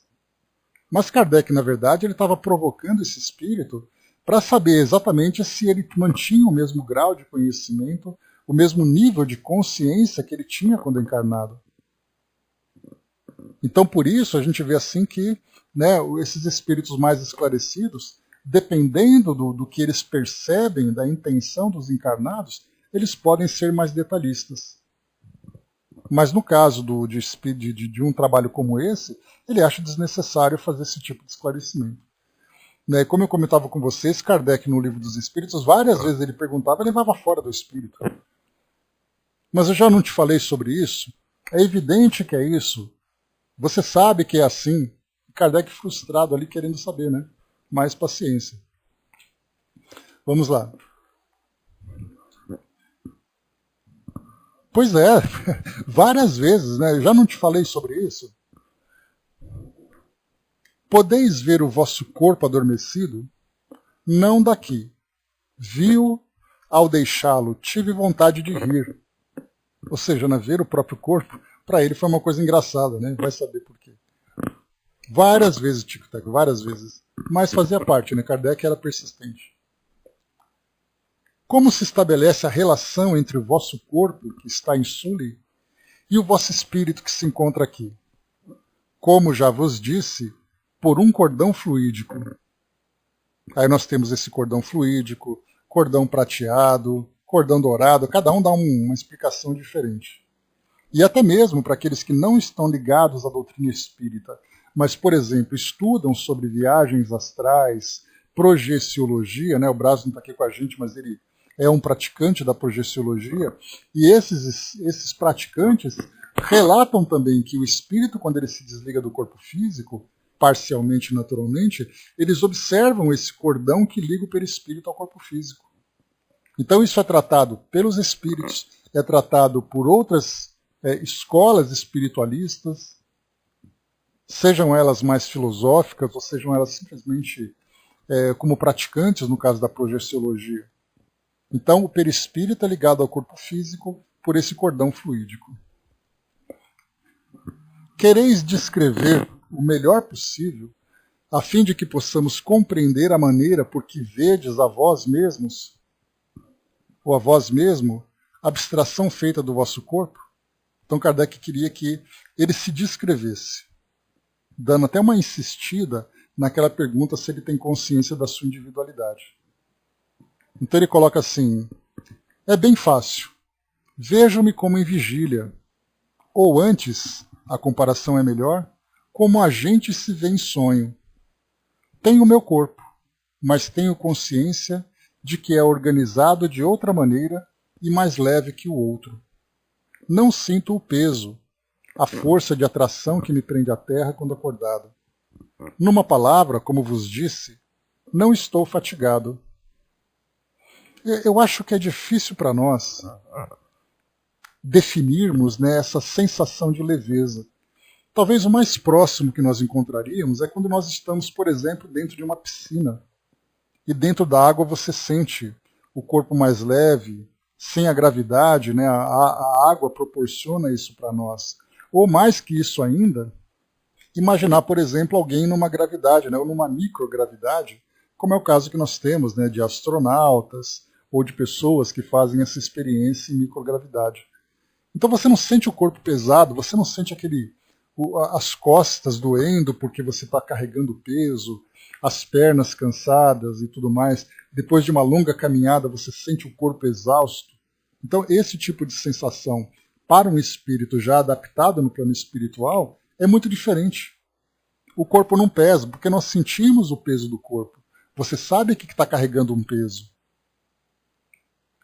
Mas Kardec, na verdade, ele estava provocando esse espírito para saber exatamente se ele mantinha o mesmo grau de conhecimento, o mesmo nível de consciência que ele tinha quando encarnado. Então, por isso, a gente vê assim que, né, esses espíritos mais esclarecidos, dependendo do que eles percebem, da intenção dos encarnados, eles podem ser mais detalhistas. Mas no caso de um trabalho como esse, ele acha desnecessário fazer esse tipo de esclarecimento. Né, como eu comentava com vocês, Kardec, no Livro dos Espíritos, várias vezes ele perguntava e levava fora do espírito. Mas eu já não te falei sobre isso? É evidente que é isso. Você sabe que é assim. Kardec frustrado ali querendo saber, né? Mais paciência. Vamos lá. Pois é, várias vezes, né? Eu já não te falei sobre isso. Podeis ver o vosso corpo adormecido? Não daqui. Viu, ao deixá-lo, tive vontade de rir. Ou seja, né, ver o próprio corpo, para ele foi uma coisa engraçada, né? Vai saber por quê. Várias vezes, Tico-Teco, várias vezes. Mas fazia parte, né? Kardec era persistente. Como se estabelece a relação entre o vosso corpo, que está em Sully, e o vosso espírito que se encontra aqui? Como já vos disse, por um cordão fluídico. Aí nós temos esse cordão fluídico, cordão prateado, cordão dourado, cada um dá uma explicação diferente. E até mesmo para aqueles que não estão ligados à doutrina espírita, mas, por exemplo, estudam sobre viagens astrais, projeciologia, né? O Braz não está aqui com a gente, mas ele é um praticante da projeciologia, e esses praticantes relatam também que o espírito, quando ele se desliga do corpo físico, parcialmente, naturalmente, eles observam esse cordão que liga o perispírito ao corpo físico. Então isso é tratado pelos espíritos, é tratado por outras escolas espiritualistas, sejam elas mais filosóficas ou sejam elas simplesmente como praticantes, no caso da projeciologia. Então o perispírito é ligado ao corpo físico por esse cordão fluídico. quereis descrever o melhor possível, a fim de que possamos compreender a maneira por que vedes a vós mesmos, ou a vós mesmo, abstração feita do vosso corpo? Então Kardec queria que ele se descrevesse, dando até uma insistida naquela pergunta se ele tem consciência da sua individualidade. Então ele coloca assim: é bem fácil, vejo-me como em vigília, ou antes, a comparação é melhor, como a gente se vê em sonho. Tenho meu corpo, mas tenho consciência de que é organizado de outra maneira e mais leve que o outro. Não sinto o peso, a força de atração que me prende à terra quando acordado. Numa palavra, como vos disse, não estou fatigado. Eu acho que é difícil para nós definirmos, né, essa sensação de leveza. Talvez o mais próximo que nós encontraríamos é quando nós estamos, por exemplo, dentro de uma piscina. E dentro da água você sente o corpo mais leve, sem a gravidade, né? A água proporciona isso para nós. Ou mais que isso ainda, imaginar, por exemplo, alguém numa gravidade, né? Ou numa microgravidade, como é o caso que nós temos, né? De astronautas ou de pessoas que fazem essa experiência em microgravidade. Então você não sente o corpo pesado, você não sente as costas doendo porque você está carregando peso, as pernas cansadas e tudo mais. Depois de uma longa caminhada, você sente o corpo exausto. Então, esse tipo de sensação para um espírito já adaptado no plano espiritual é muito diferente. O corpo não pesa, porque nós sentimos o peso do corpo. Você sabe que está carregando um peso.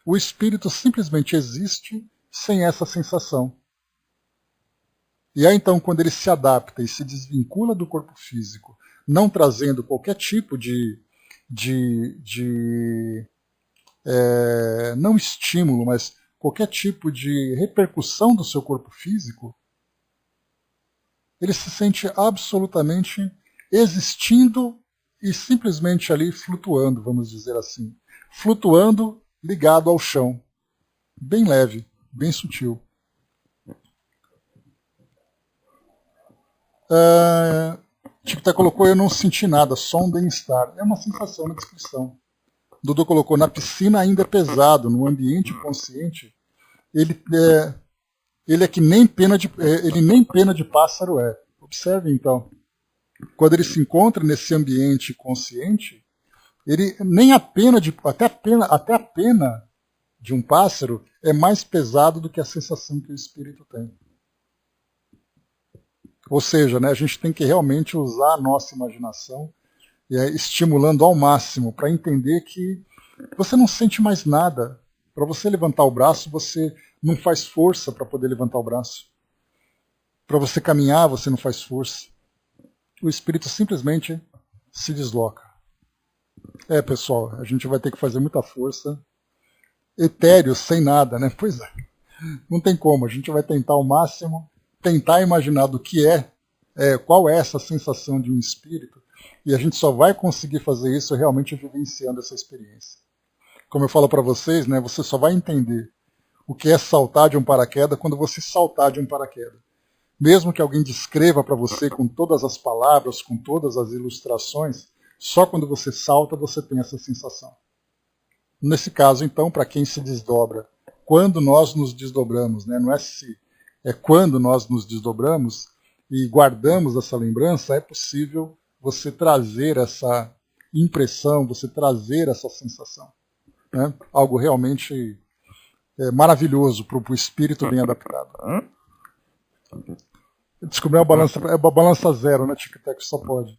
O espírito simplesmente existe sem essa sensação. E aí, então, quando ele se adapta e se desvincula do corpo físico, não trazendo qualquer tipo não estímulo, mas qualquer tipo de repercussão do seu corpo físico, ele se sente absolutamente existindo e simplesmente ali flutuando, vamos dizer assim. Flutuando ligado ao chão. Bem leve, bem sutil. Tipo, até colocou, eu não senti nada, só um bem-estar. É uma sensação na descrição. Dudu colocou, na piscina ainda é pesado, no ambiente consciente, ele é que nem pena de pássaro é. Observe então, quando ele se encontra nesse ambiente consciente, ele nem até a pena de um pássaro é mais pesado do que a sensação que o espírito tem. Ou seja, né, a gente tem que realmente usar a nossa imaginação, estimulando ao máximo, para entender que você não sente mais nada. Para você levantar o braço, você não faz força para poder levantar o braço. Para você caminhar, você não faz força. O espírito simplesmente se desloca. Pessoal, a gente vai ter que fazer muita força. Etéreo, sem nada, né? Pois é. Não tem como, a gente vai tentar ao máximo, tentar imaginar do que qual é essa sensação de um espírito, e a gente só vai conseguir fazer isso realmente vivenciando essa experiência. Como eu falo para vocês, né, você só vai entender o que é saltar de um paraquedas quando você saltar de um paraquedas. Mesmo que alguém descreva para você com todas as palavras, com todas as ilustrações, só quando você salta você tem essa sensação. Nesse caso, então, para quem se desdobra, quando nós nos desdobramos, né, não é se, é quando nós nos desdobramos e guardamos essa lembrança, é possível você trazer essa impressão, você trazer essa sensação. Né? Algo realmente maravilhoso para o espírito bem adaptado. Descobrir uma balança zero, né? Tic-tac só pode.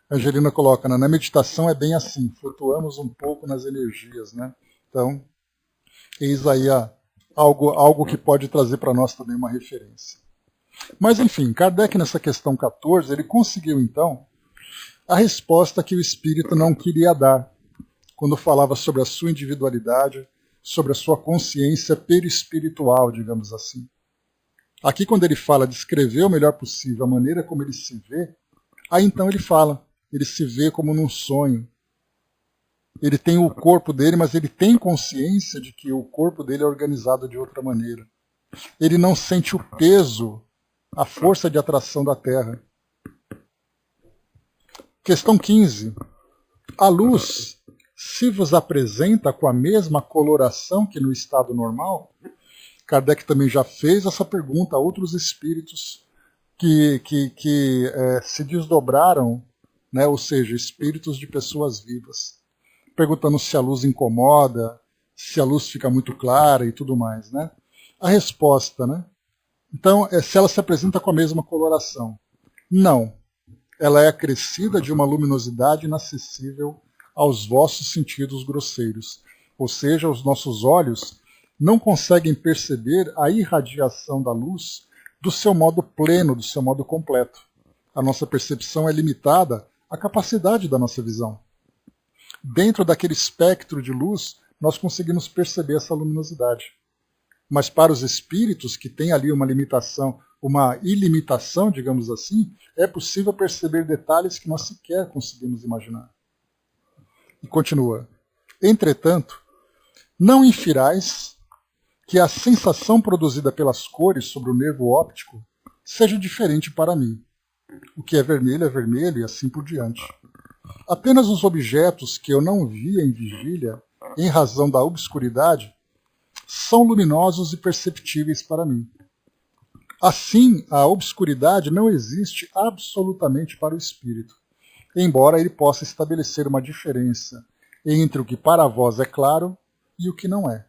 A Angelina coloca, né? Na meditação é bem assim, flutuamos um pouco nas energias. Né? Então, eis aí algo que pode trazer para nós também uma referência. Mas enfim, Kardec nessa questão 14, ele conseguiu então a resposta que o espírito não queria dar, quando falava sobre a sua individualidade, sobre a sua consciência perispiritual, digamos assim. Aqui quando ele fala de descrever o melhor possível a maneira como ele se vê, aí então ele se vê como num sonho. Ele tem o corpo dele, mas ele tem consciência de que o corpo dele é organizado de outra maneira. Ele não sente o peso a força de atração da Terra. Questão 15. A luz se vos apresenta com a mesma coloração que no estado normal? Kardec também já fez essa pergunta a outros espíritos que se desdobraram, né, ou seja, espíritos de pessoas vivas, perguntando se a luz incomoda, se a luz fica muito clara e tudo mais, né? A resposta, né? Então, se ela se apresenta com a mesma coloração. Não. Ela é acrescida de uma luminosidade inacessível aos vossos sentidos grosseiros. Ou seja, os nossos olhos não conseguem perceber a irradiação da luz do seu modo pleno, do seu modo completo. A nossa percepção é limitada à capacidade da nossa visão. Dentro daquele espectro de luz, nós conseguimos perceber essa luminosidade. Mas para os espíritos que têm ali uma limitação, uma ilimitação, digamos assim, é possível perceber detalhes que nós sequer conseguimos imaginar. E continua. Entretanto, não infirais que a sensação produzida pelas cores sobre o nervo óptico seja diferente para mim. O que é vermelho e assim por diante. Apenas os objetos que eu não via em vigília, em razão da obscuridade, são luminosos e perceptíveis para mim. Assim, a obscuridade não existe absolutamente para o espírito, embora ele possa estabelecer uma diferença entre o que para vós é claro e o que não é.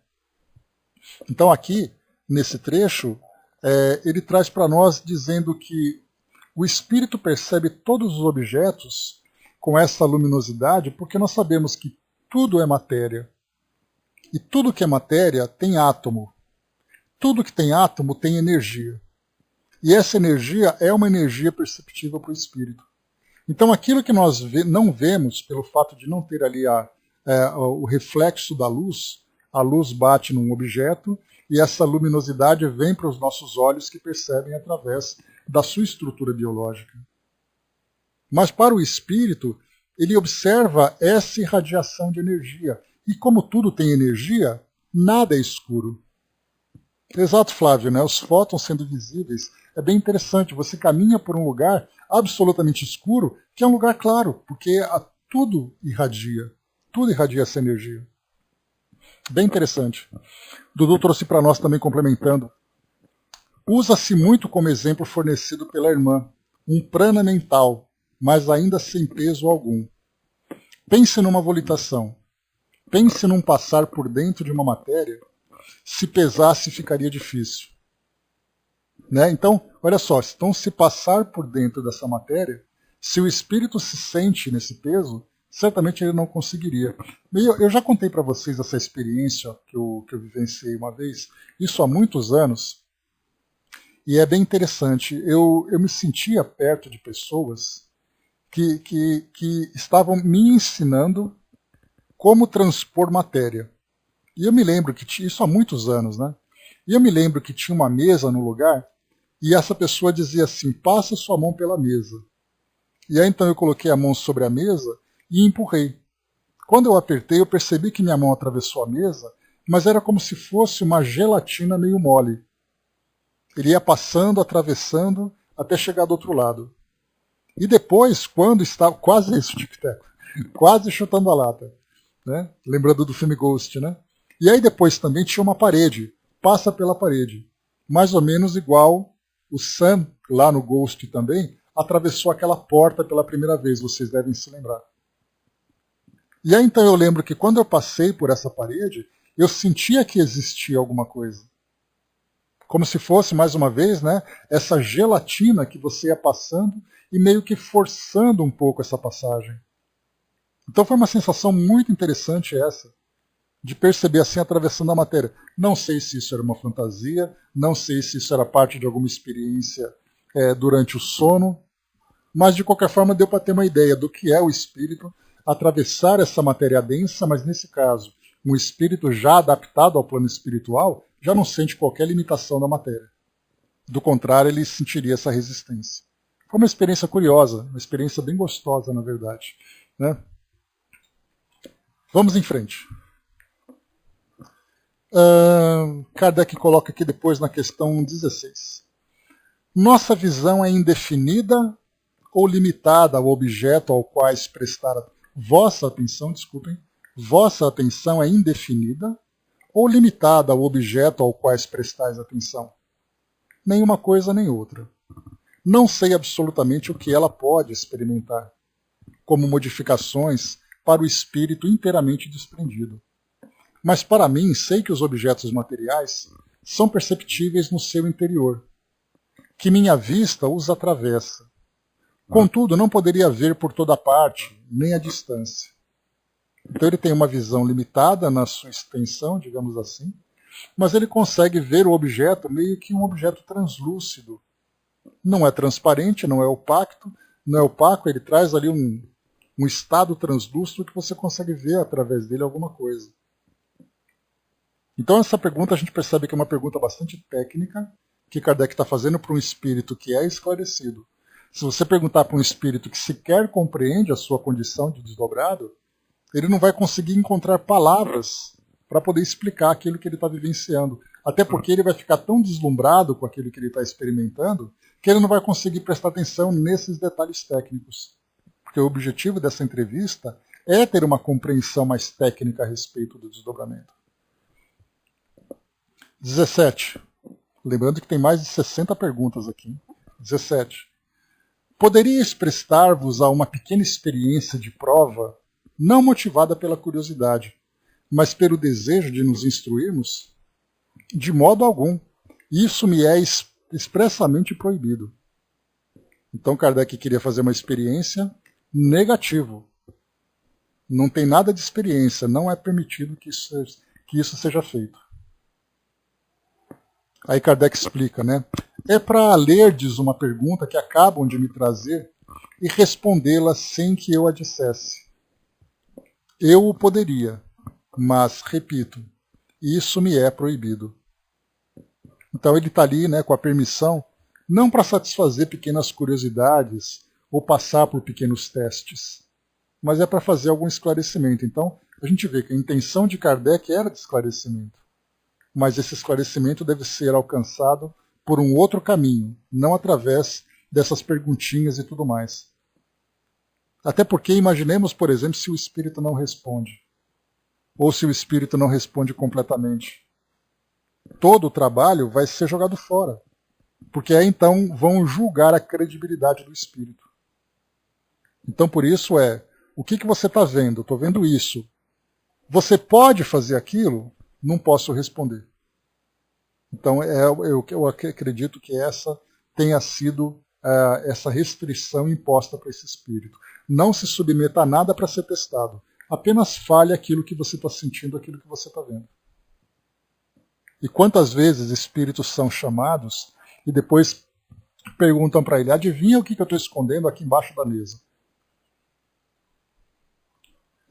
Então aqui, nesse trecho, ele traz para nós dizendo que o espírito percebe todos os objetos com essa luminosidade porque nós sabemos que tudo é matéria. E tudo que é matéria tem átomo. Tudo que tem átomo tem energia. E essa energia é uma energia perceptível para o espírito. Então aquilo que nós não vemos, pelo fato de não ter ali o reflexo da luz, a luz bate num objeto e essa luminosidade vem para os nossos olhos que percebem através da sua estrutura biológica. Mas para o espírito, ele observa essa irradiação de energia. E como tudo tem energia, nada é escuro. Exato, Flávio, né? Os fótons sendo visíveis. É bem interessante, você caminha por um lugar absolutamente escuro, que é um lugar claro, porque tudo irradia essa energia. Bem interessante. Dudu trouxe para nós também, complementando. Usa-se muito como exemplo fornecido pela irmã, um prana mental, mas ainda sem peso algum. Pense numa volitação. Pense num passar por dentro de uma matéria. Se pesasse, ficaria difícil. Né? Então, olha só, então se passar por dentro dessa matéria, se o espírito se sente nesse peso, certamente ele não conseguiria. Eu já contei para vocês essa experiência que eu vivenciei uma vez, isso há muitos anos, e é bem interessante. Eu me sentia perto de pessoas que estavam me ensinando como transpor matéria. E eu me lembro que isso há muitos anos, né? E eu me lembro que tinha uma mesa no lugar e essa pessoa dizia assim, passa sua mão pela mesa. E aí então eu coloquei a mão sobre a mesa e empurrei. Quando eu apertei, eu percebi que minha mão atravessou a mesa, mas era como se fosse uma gelatina meio mole. Ele ia passando, atravessando, até chegar do outro lado. E depois, quando estava... Quase isso, tic-tac. Quase chutando a lata. Né? Lembrando do filme Ghost, né? E aí depois também tinha uma parede. Passa pela parede. Mais ou menos igual o Sam, lá no Ghost também, atravessou aquela porta pela primeira vez, vocês devem se lembrar. E aí então eu lembro que quando eu passei por essa parede, eu sentia que existia alguma coisa. Como se fosse, mais uma vez, né, essa gelatina que você ia passando e meio que forçando um pouco essa passagem. Então foi uma sensação muito interessante essa, de perceber assim atravessando a matéria. Não sei se isso era uma fantasia, não sei se isso era parte de alguma experiência durante o sono, mas de qualquer forma deu para ter uma ideia do que é o espírito atravessar essa matéria densa, mas nesse caso, um espírito já adaptado ao plano espiritual já não sente qualquer limitação da matéria. Do contrário, ele sentiria essa resistência. Foi uma experiência curiosa, uma experiência bem gostosa, na verdade. Né? Vamos em frente. Kardec coloca aqui depois na questão 16. Nossa visão é indefinida ou limitada ao objeto ao qual prestar vossa atenção, vossa atenção é indefinida ou limitada ao objeto ao qual prestais atenção? Nenhuma coisa nem outra. Não sei absolutamente o que ela pode experimentar, como modificações para o espírito inteiramente desprendido. Mas para mim, sei que os objetos materiais são perceptíveis no seu interior, que minha vista os atravessa. Contudo, não poderia ver por toda parte, nem à distância. Então ele tem uma visão limitada na sua extensão, digamos assim, mas ele consegue ver o objeto meio que um objeto translúcido. Não é transparente, não é opaco, ele traz ali um estado translúcido que você consegue ver através dele alguma coisa. Então essa pergunta a gente percebe que é uma pergunta bastante técnica, que Kardec está fazendo para um espírito que é esclarecido. Se você perguntar para um espírito que sequer compreende a sua condição de desdobrado, ele não vai conseguir encontrar palavras para poder explicar aquilo que ele está vivenciando. Até porque ele vai ficar tão deslumbrado com aquilo que ele está experimentando que ele não vai conseguir prestar atenção nesses detalhes técnicos. Porque o objetivo dessa entrevista é ter uma compreensão mais técnica a respeito do desdobramento. 17. Lembrando que tem mais de 60 perguntas aqui. 17. Poderíeis prestar-vos a uma pequena experiência de prova, não motivada pela curiosidade, mas pelo desejo de nos instruirmos? De modo algum. Isso me é expressamente proibido. Então Kardec queria fazer uma experiência negativo. Não tem nada de experiência, não é permitido que isso seja feito. Aí Kardec explica, né? É para lerdes uma pergunta que acabam de me trazer e respondê-la sem que eu a dissesse. Eu o poderia, mas, repito, isso me é proibido. Então ele está ali, né, com a permissão, não para satisfazer pequenas curiosidades ou passar por pequenos testes, mas é para fazer algum esclarecimento. Então a gente vê que a intenção de Kardec era de esclarecimento. Mas esse esclarecimento deve ser alcançado por um outro caminho, não através dessas perguntinhas e tudo mais. Até porque imaginemos, por exemplo, se o espírito não responde, ou se o espírito não responde completamente. Todo o trabalho vai ser jogado fora, porque aí então vão julgar a credibilidade do espírito. Então por isso o que você está vendo? Estou vendo isso. Você pode fazer aquilo? Não posso responder. Então eu acredito que essa tenha sido essa restrição imposta para esse espírito. Não se submeta a nada para ser testado. Apenas fale aquilo que você está sentindo, aquilo que você está vendo. E quantas vezes espíritos são chamados e depois perguntam para ele, adivinha o que eu estou escondendo aqui embaixo da mesa?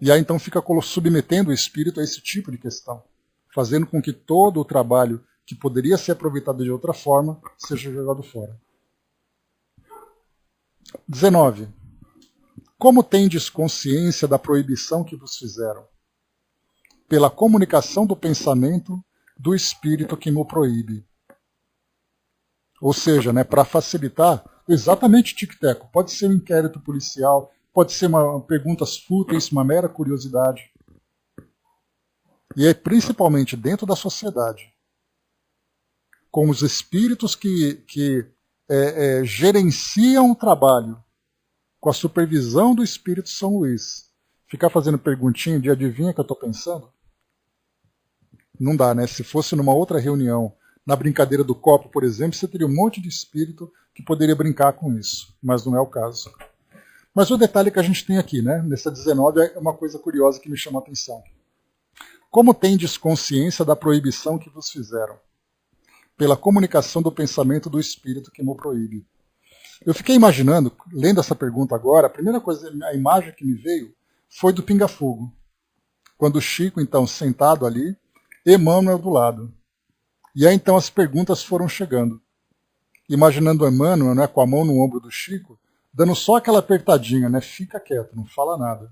E aí então fica submetendo o espírito a esse tipo de questão, fazendo com que todo o trabalho que poderia ser aproveitado de outra forma seja jogado fora. 19. Como tendes consciência da proibição que vos fizeram? Pela comunicação do pensamento do espírito que me proíbe. Ou seja, né, para facilitar, exatamente tic-teco, pode ser um inquérito policial, pode ser perguntas fúteis, uma mera curiosidade. E é principalmente dentro da sociedade, com os espíritos que gerenciam o trabalho, com a supervisão do Espírito São Luís, ficar fazendo perguntinha de adivinha que eu estou pensando? Não dá, né? Se fosse numa outra reunião, na brincadeira do copo, por exemplo, você teria um monte de espírito que poderia brincar com isso, mas não é o caso. Mas o detalhe que a gente tem aqui, né, nessa 19, é uma coisa curiosa que me chama a atenção. Como tendes consciência da proibição que vos fizeram? Pela comunicação do pensamento do espírito que me proíbe. Eu fiquei imaginando, lendo essa pergunta agora, a primeira coisa, a imagem que me veio foi do pinga-fogo. Quando o Chico, então, sentado ali, Emmanuel do lado. E aí, então, as perguntas foram chegando. Imaginando Emmanuel, né, com a mão no ombro do Chico, dando só aquela apertadinha, né, fica quieto, não fala nada.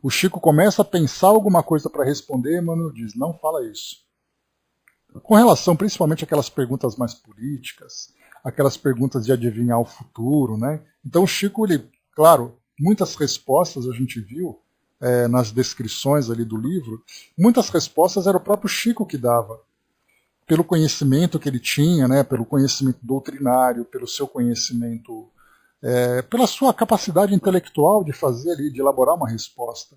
O Chico começa a pensar alguma coisa para responder, Emmanuel diz, não fala isso. Com relação principalmente àquelas perguntas mais políticas, aquelas perguntas de adivinhar o futuro, né? Então o Chico, ele, claro, muitas respostas a gente viu nas descrições ali do livro, muitas respostas era o próprio Chico que dava, pelo conhecimento que ele tinha, né? Pelo conhecimento doutrinário, pelo seu conhecimento, pela sua capacidade intelectual de fazer ali, de elaborar uma resposta.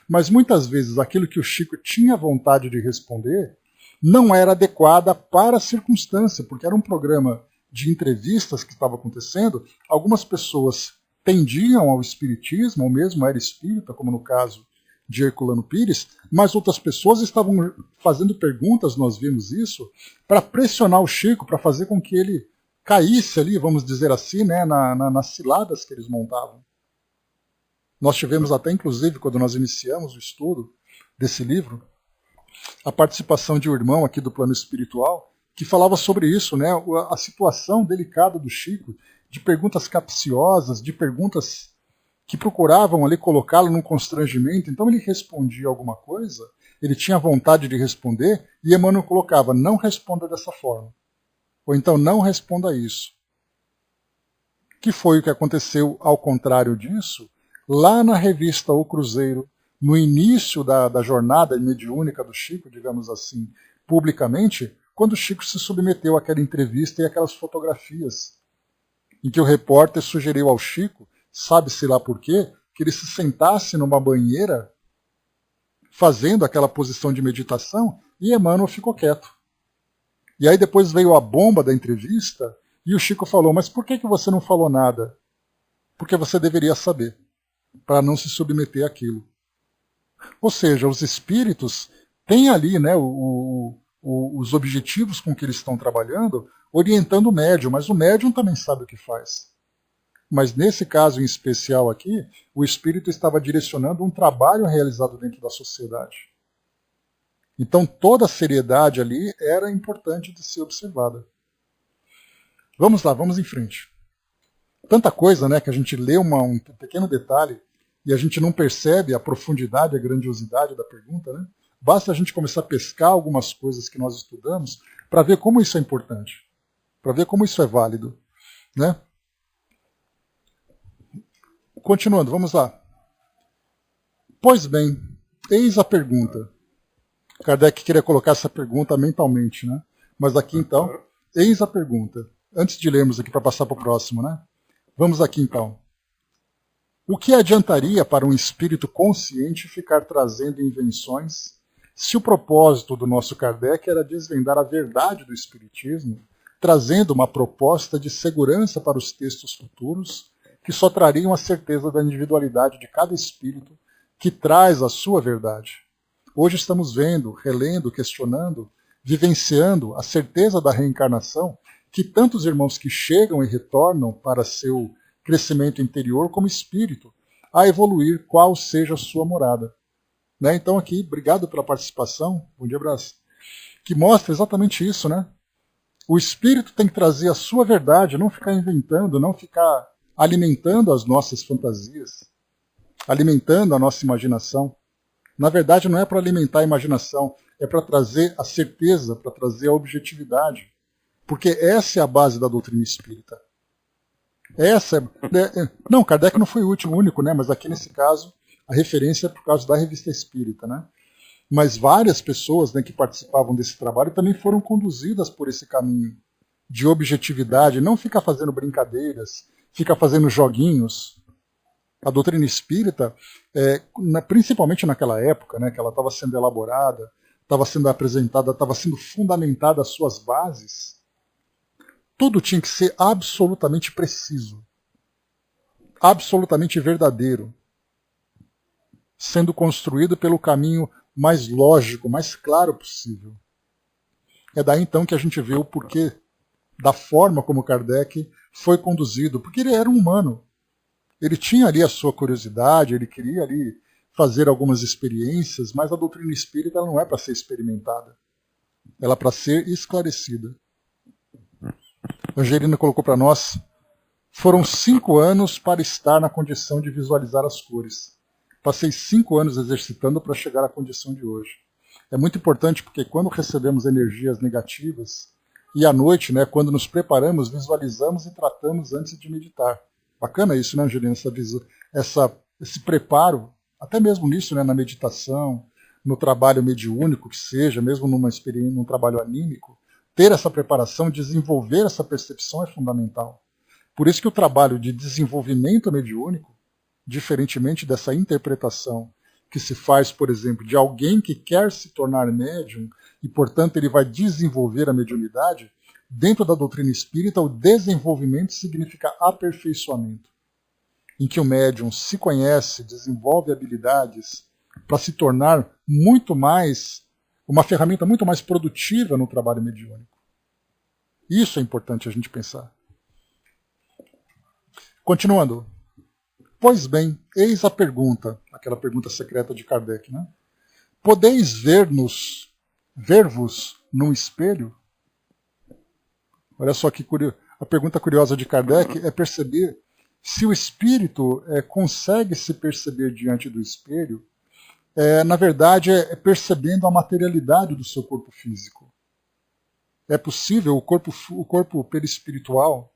Mas muitas vezes aquilo que o Chico tinha vontade de responder não era adequada para a circunstância, porque era um programa de entrevistas que estava acontecendo, algumas pessoas tendiam ao espiritismo, ou mesmo era espírita, como no caso de Herculano Pires, mas outras pessoas estavam fazendo perguntas, nós vimos isso, para pressionar o Chico, para fazer com que ele caísse ali, vamos dizer assim, né, nas ciladas que eles montavam. Nós tivemos até, inclusive, quando nós iniciamos o estudo desse livro, a participação de um irmão aqui do plano espiritual, que falava sobre isso, né, a situação delicada do Chico, de perguntas capciosas, de perguntas que procuravam ali colocá-lo num constrangimento. Então ele respondia alguma coisa, ele tinha vontade de responder, e Emmanuel colocava, não responda dessa forma. Ou então não responda isso. Que foi o que aconteceu ao contrário disso, lá na revista O Cruzeiro, no início da jornada mediúnica do Chico, digamos assim, publicamente, quando o Chico se submeteu àquela entrevista e aquelas fotografias, em que o repórter sugeriu ao Chico, sabe-se lá por quê, que ele se sentasse numa banheira fazendo aquela posição de meditação, e Emmanuel ficou quieto. E aí depois veio a bomba da entrevista, e o Chico falou, mas por que você não falou nada? Porque você deveria saber, para não se submeter àquilo. Ou seja, os espíritos têm ali, né, os objetivos com que eles estão trabalhando, orientando o médium, mas o médium também sabe o que faz. Mas nesse caso em especial aqui, o espírito estava direcionando um trabalho realizado dentro da sociedade. Então toda a seriedade ali era importante de ser observada. Vamos lá, vamos em frente. Tanta coisa, né, que a gente lê um pequeno detalhe e a gente não percebe a profundidade, a grandiosidade da pergunta, né? Basta a gente começar a pescar algumas coisas que nós estudamos para ver como isso é importante, para ver como isso é válido, né? Continuando, vamos lá. Pois bem, eis a pergunta. Kardec queria colocar essa pergunta mentalmente, né? Mas aqui então, eis a pergunta. Antes de lermos aqui para passar para o próximo, né? Vamos aqui então. O que adiantaria para um espírito consciente ficar trazendo invenções se o propósito do nosso Kardec era desvendar a verdade do espiritismo, trazendo uma proposta de segurança para os textos futuros que só trariam a certeza da individualidade de cada espírito que traz a sua verdade? Hoje estamos vendo, relendo, questionando, vivenciando a certeza da reencarnação que tantos irmãos que chegam e retornam para seu crescimento interior como espírito, a evoluir qual seja a sua morada. Né? Então aqui, obrigado pela participação, bom dia, abraço, que mostra exatamente isso, né? O espírito tem que trazer a sua verdade, não ficar inventando, não ficar alimentando as nossas fantasias, alimentando a nossa imaginação. Na verdade, não é para alimentar a imaginação, é para trazer a certeza, para trazer a objetividade. Porque essa é a base da doutrina espírita. Não, Kardec não foi o último, único, né? Mas aqui nesse caso, a referência é por causa da Revista Espírita, né? Mas várias pessoas, né, que participavam desse trabalho também foram conduzidas por esse caminho de objetividade, não ficar fazendo brincadeiras, ficar fazendo joguinhos. A doutrina espírita, principalmente naquela época, né, que ela estava sendo elaborada, estava sendo apresentada, estava sendo fundamentada as suas bases, tudo tinha que ser absolutamente preciso, absolutamente verdadeiro, sendo construído pelo caminho mais lógico, mais claro possível. É daí então que a gente vê o porquê da forma como Kardec foi conduzido, porque ele era um humano. Ele tinha ali a sua curiosidade, ele queria ali fazer algumas experiências, mas a doutrina espírita ela não é para ser experimentada. Ela é para ser esclarecida. Angelina colocou para nós, foram 5 anos para estar na condição de visualizar as cores. Passei 5 anos exercitando para chegar à condição de hoje. É muito importante porque quando recebemos energias negativas, E à noite, né, quando nos preparamos, visualizamos e tratamos antes de meditar. Bacana isso, né, Angelina? Esse preparo, até mesmo nisso, né, na meditação, no trabalho mediúnico que seja, mesmo num trabalho anímico, ter essa preparação, desenvolver essa percepção é fundamental. Por isso que o trabalho de desenvolvimento mediúnico, diferentemente dessa interpretação que se faz, por exemplo, de alguém que quer se tornar médium e, portanto, ele vai desenvolver a mediunidade, dentro da doutrina espírita, o desenvolvimento significa aperfeiçoamento, em que o médium se conhece, desenvolve habilidades para se tornar muito mais, uma ferramenta muito mais produtiva no trabalho mediúnico. Isso é importante a gente pensar. Continuando. Pois bem, eis a pergunta, aquela pergunta secreta de Kardec, né? Podeis ver-vos num espelho? Olha só que a pergunta curiosa de Kardec é perceber se o espírito consegue se perceber diante do espelho, na verdade é percebendo a materialidade do seu corpo físico. É possível o corpo perispiritual,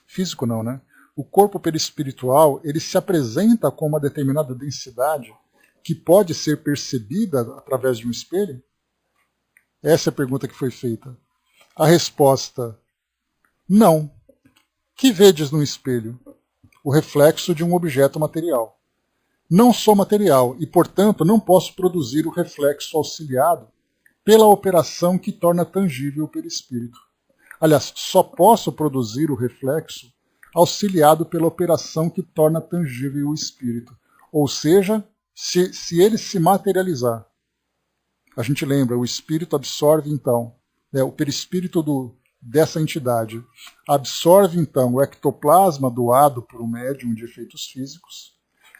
físico não, né? O corpo perispiritual, ele se apresenta com uma determinada densidade que pode ser percebida através de um espelho? Essa é a pergunta que foi feita. A resposta, não. Que vedes no espelho? O reflexo de um objeto material. Não sou material e, portanto, não posso produzir o reflexo auxiliado pela operação que torna tangível o perispírito. Aliás, só posso produzir o reflexo auxiliado pela operação que torna tangível o espírito. Ou seja, se ele se materializar. A gente lembra, o espírito absorve então, o perispírito dessa entidade absorve então o ectoplasma doado por um médium de efeitos físicos.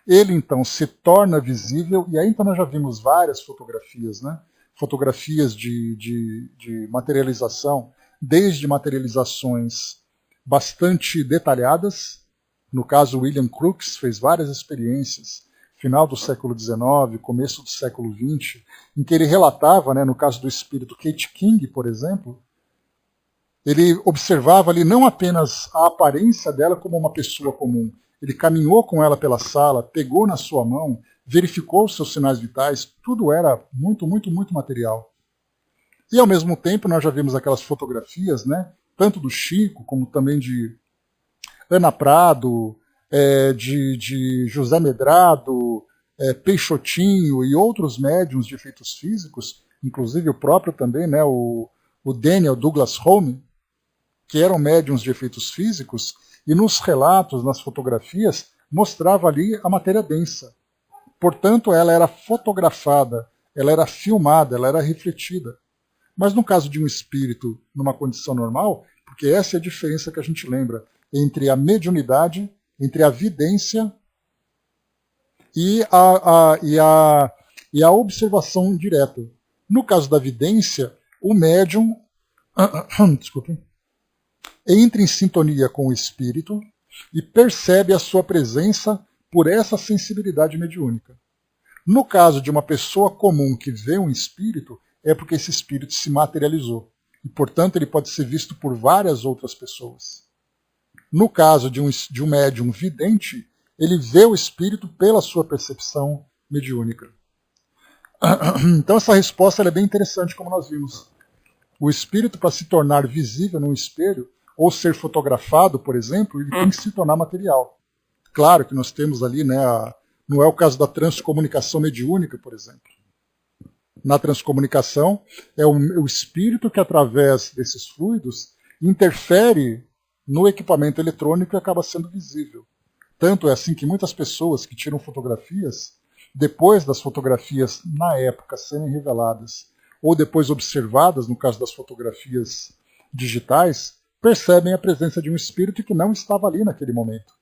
Ele então se torna visível, e aí então nós já vimos várias fotografias, né? Fotografias de materialização, desde materializações bastante detalhadas. No caso, William Crookes fez várias experiências, final do século XIX, começo do século XX, em que ele relatava, né, no caso do espírito Kate King, por exemplo, ele observava ali não apenas a aparência dela como uma pessoa comum, ele caminhou com ela pela sala, pegou na sua mão, verificou os seus sinais vitais, tudo era muito, muito, muito material. E ao mesmo tempo nós já vimos aquelas fotografias, né, tanto do Chico, como também de Ana Prado, de José Medrado, Peixotinho e outros médiuns de efeitos físicos, inclusive o próprio também, né, o Daniel Douglas Home, que eram médiuns de efeitos físicos, e nos relatos, nas fotografias, mostrava ali a matéria densa. Portanto, ela era fotografada, ela era filmada, ela era refletida. Mas no caso de um espírito numa condição normal, porque essa é a diferença que a gente lembra entre a mediunidade, entre a vidência e a observação direta. No caso da vidência, o médium entra em sintonia com o espírito e percebe a sua presença por essa sensibilidade mediúnica. No caso de uma pessoa comum que vê um espírito, é porque esse espírito se materializou. E, portanto, ele pode ser visto por várias outras pessoas. No caso de um médium vidente, ele vê o espírito pela sua percepção mediúnica. Então, essa resposta é bem interessante, como nós vimos. O espírito, para se tornar visível num espelho, ou ser fotografado, por exemplo, ele tem que se tornar material. Claro que nós temos ali, né, não é o caso da transcomunicação mediúnica, por exemplo. Na transcomunicação, é o espírito que, através desses fluidos, interfere no equipamento eletrônico e acaba sendo visível. Tanto é assim que muitas pessoas que tiram fotografias, depois das fotografias, na época, serem reveladas, ou depois observadas, no caso das fotografias digitais, percebem a presença de um espírito que não estava ali naquele momento.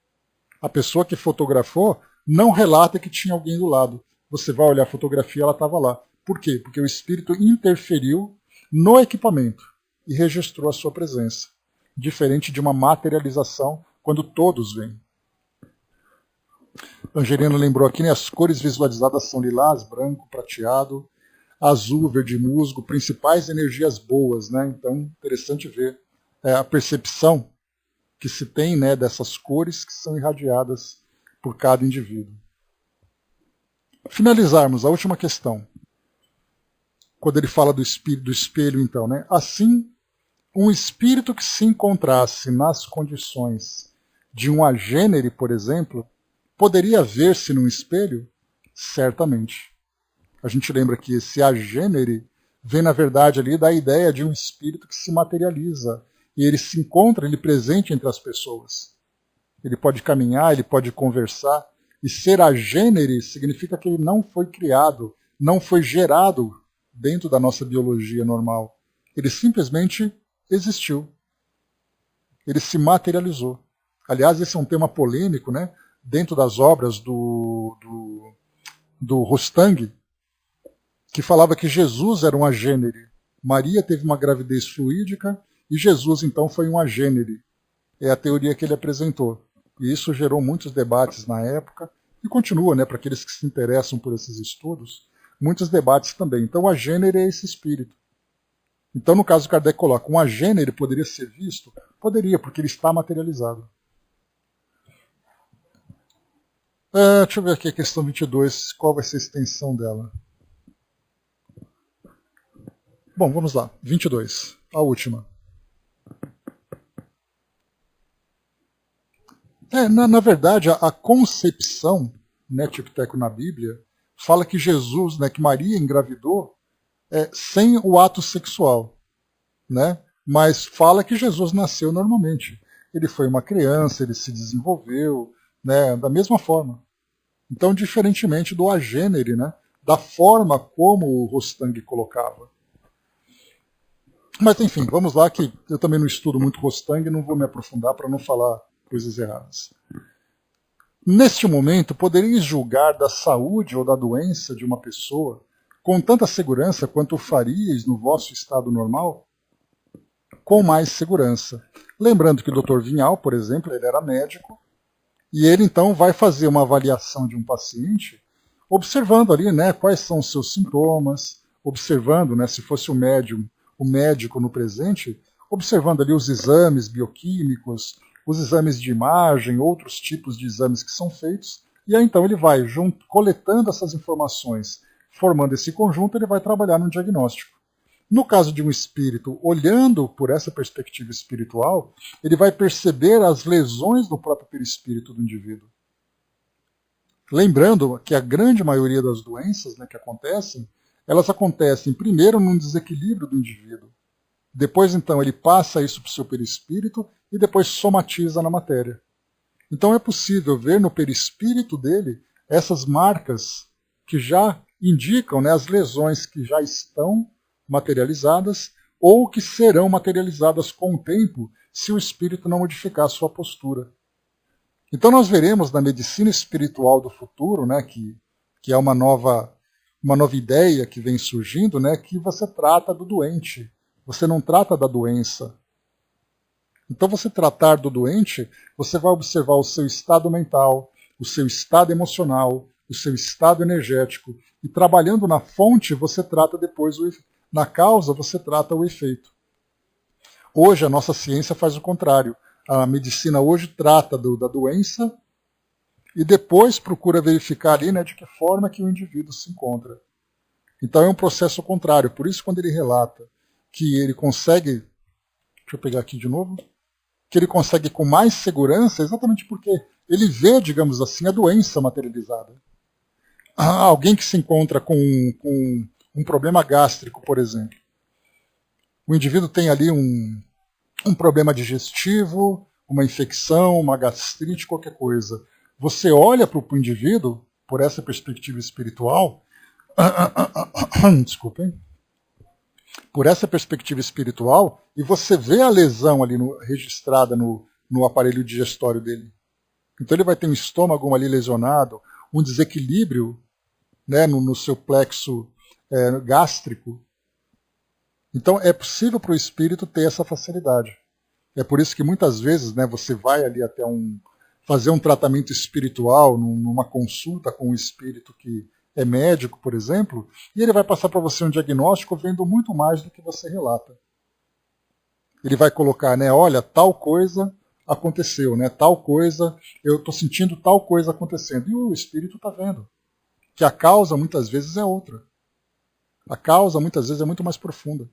A pessoa que fotografou não relata que tinha alguém do lado. Você vai olhar a fotografia, ela estava lá. Por quê? Porque o espírito interferiu no equipamento e registrou a sua presença. Diferente de uma materialização quando todos vêm. Angelina lembrou aqui, né, as cores visualizadas são lilás, branco, prateado. azul, verde musgo, principais energias boas, né? Então, interessante ver a percepção que se tem, né, dessas cores que são irradiadas por cada indivíduo. Finalizarmos a última questão, quando ele fala do espelho, então, né? Assim, um espírito que se encontrasse nas condições de um agênere, por exemplo, poderia ver-se num espelho? Certamente. A gente lembra que esse agênere vem, na verdade, ali da ideia de um espírito que se materializa. E ele se encontra, ele presente entre as pessoas. Ele pode caminhar, ele pode conversar. E ser agênere significa que ele não foi criado, não foi gerado dentro da nossa biologia normal. Ele simplesmente existiu. Ele se materializou. Aliás, esse é um tema polêmico, né? Dentro das obras do Rostang, que falava que Jesus era um agênere. Maria teve uma gravidez fluídica e Jesus, então, foi um agênere. É a teoria que ele apresentou. E isso gerou muitos debates na época e continua, né, para aqueles que se interessam por esses estudos, muitos debates também. Então, o agênere é esse espírito. Então, no caso, Kardec coloca, um agênere poderia ser visto? Poderia, porque ele está materializado. Deixa eu ver aqui a questão 22, qual vai ser a extensão dela. Bom, vamos lá. 22, a última. Na verdade, a concepção, né, Tico-Teco na Bíblia, fala que Jesus, né, que Maria engravidou sem o ato sexual, né? Mas fala que Jesus nasceu normalmente. Ele foi uma criança, ele se desenvolveu, né, da mesma forma. Então, diferentemente do agênere, né, da forma como o Rostang colocava. Mas, enfim, vamos lá, que eu também não estudo muito Rostang e não vou me aprofundar para não falar coisas erradas. Neste momento, poderíeis julgar da saúde ou da doença de uma pessoa com tanta segurança quanto o faríeis no vosso estado normal? Com mais segurança. Lembrando que o Dr. Vinhal, por exemplo, ele era médico, e ele então vai fazer uma avaliação de um paciente, observando ali, né, quais são os seus sintomas, observando, né, se fosse o médico no presente, observando ali os exames bioquímicos, os exames de imagem, outros tipos de exames que são feitos, e aí então ele vai coletando essas informações, formando esse conjunto, ele vai trabalhar no diagnóstico. No caso de um espírito, olhando por essa perspectiva espiritual, ele vai perceber as lesões do próprio perispírito do indivíduo. Lembrando que a grande maioria das doenças, né, que acontecem, elas acontecem primeiro num desequilíbrio do indivíduo. Depois, então, ele passa isso para o seu perispírito e depois somatiza na matéria. Então é possível ver no perispírito dele essas marcas que já indicam, né, as lesões que já estão materializadas ou que serão materializadas com o tempo se o espírito não modificar a sua postura. Então nós veremos na medicina espiritual do futuro, né, que é uma nova ideia que vem surgindo, né, que você trata do doente, você não trata da doença. Então você tratar do doente, você vai observar o seu estado mental, o seu estado emocional, o seu estado energético, e trabalhando na fonte você trata depois na causa você trata o efeito. Hoje a nossa ciência faz o contrário. A medicina hoje trata da doença e depois procura verificar ali, né, de que forma que o indivíduo se encontra. Então é um processo contrário. Por isso, quando ele relata que ele consegue, deixa eu pegar aqui de novo, que ele consegue com mais segurança, exatamente porque ele vê, digamos assim, a doença materializada. Alguém que se encontra com um problema gástrico, por exemplo. O indivíduo tem ali um problema digestivo, uma infecção, uma gastrite, qualquer coisa. Você olha para o indivíduo, por essa perspectiva espiritual, desculpem, por essa perspectiva espiritual, e você vê a lesão ali registrada no aparelho digestório dele. Então ele vai ter um estômago ali lesionado, um desequilíbrio, né, no seu plexo gástrico. Então é possível para o espírito ter essa facilidade. É por isso que muitas vezes, né, você vai ali até fazer um tratamento espiritual, numa consulta com um espírito que é médico, por exemplo, e ele vai passar para você um diagnóstico vendo muito mais do que você relata. Ele vai colocar, né, olha, tal coisa aconteceu, né, tal coisa, eu estou sentindo tal coisa acontecendo. E o espírito está vendo que a causa muitas vezes é outra. A causa muitas vezes é muito mais profunda.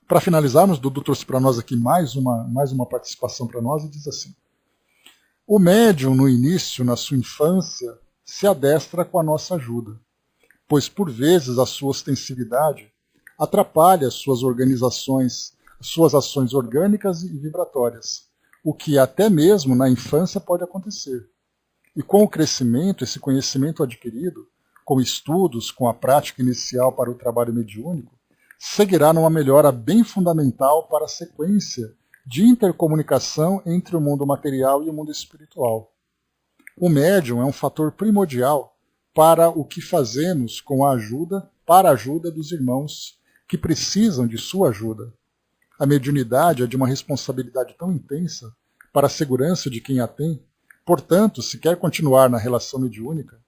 Para finalizarmos, Dudu trouxe para nós aqui mais uma participação para nós e diz assim: o médium, no início, na sua infância, se adestra com a nossa ajuda, pois por vezes a sua ostensividade atrapalha suas organizações, suas ações orgânicas e vibratórias, o que até mesmo na infância pode acontecer. E com o crescimento, esse conhecimento adquirido, com estudos, com a prática inicial para o trabalho mediúnico, seguirá numa melhora bem fundamental para a sequência de intercomunicação entre o mundo material e o mundo espiritual. O médium é um fator primordial para o que fazemos com a ajuda, para a ajuda dos irmãos que precisam de sua ajuda. A mediunidade é de uma responsabilidade tão intensa para a segurança de quem a tem. Portanto, se quer continuar na relação mediúnica,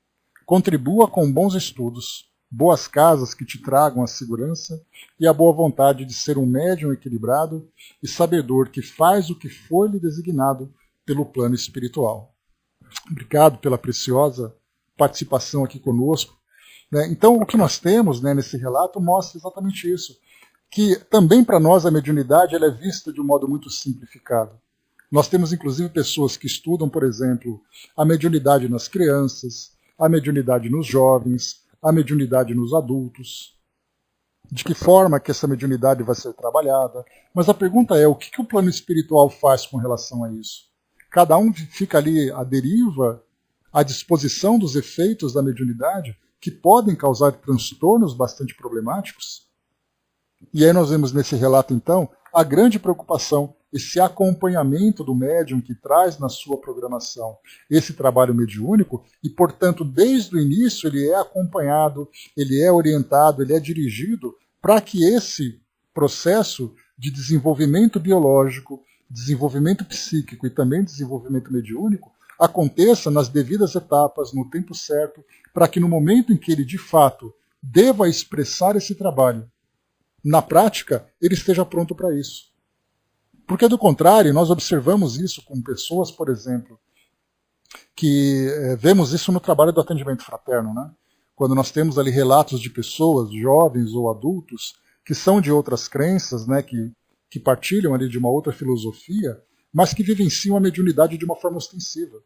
contribua com bons estudos, boas casas que te tragam a segurança e a boa vontade de ser um médium equilibrado e sabedor que faz o que foi lhe designado pelo plano espiritual. Obrigado pela preciosa participação aqui conosco. Então, o que nós temos, nesse relato mostra exatamente isso, que também para nós a mediunidade ela é vista de um modo muito simplificado. Nós temos inclusive pessoas que estudam, por exemplo, a mediunidade nas crianças, a mediunidade nos jovens, a mediunidade nos adultos. De que forma que essa mediunidade vai ser trabalhada? Mas a pergunta é, o que o plano espiritual faz com relação a isso? Cada um fica ali à deriva, à disposição dos efeitos da mediunidade, que podem causar transtornos bastante problemáticos. E aí nós vemos nesse relato, então, a grande preocupação, esse acompanhamento do médium que traz na sua programação esse trabalho mediúnico e, portanto, desde o início ele é acompanhado, ele é orientado, ele é dirigido para que esse processo de desenvolvimento biológico, desenvolvimento psíquico e também desenvolvimento mediúnico aconteça nas devidas etapas, no tempo certo, para que no momento em que ele, de fato, deva expressar esse trabalho, na prática, ele esteja pronto para isso. Porque, do contrário, nós observamos isso com pessoas, por exemplo, que vemos isso no trabalho do atendimento fraterno, né? Quando nós temos ali relatos de pessoas, jovens ou adultos, que são de outras crenças, né, que partilham ali de uma outra filosofia, mas que vivenciam a mediunidade de uma forma ostensiva.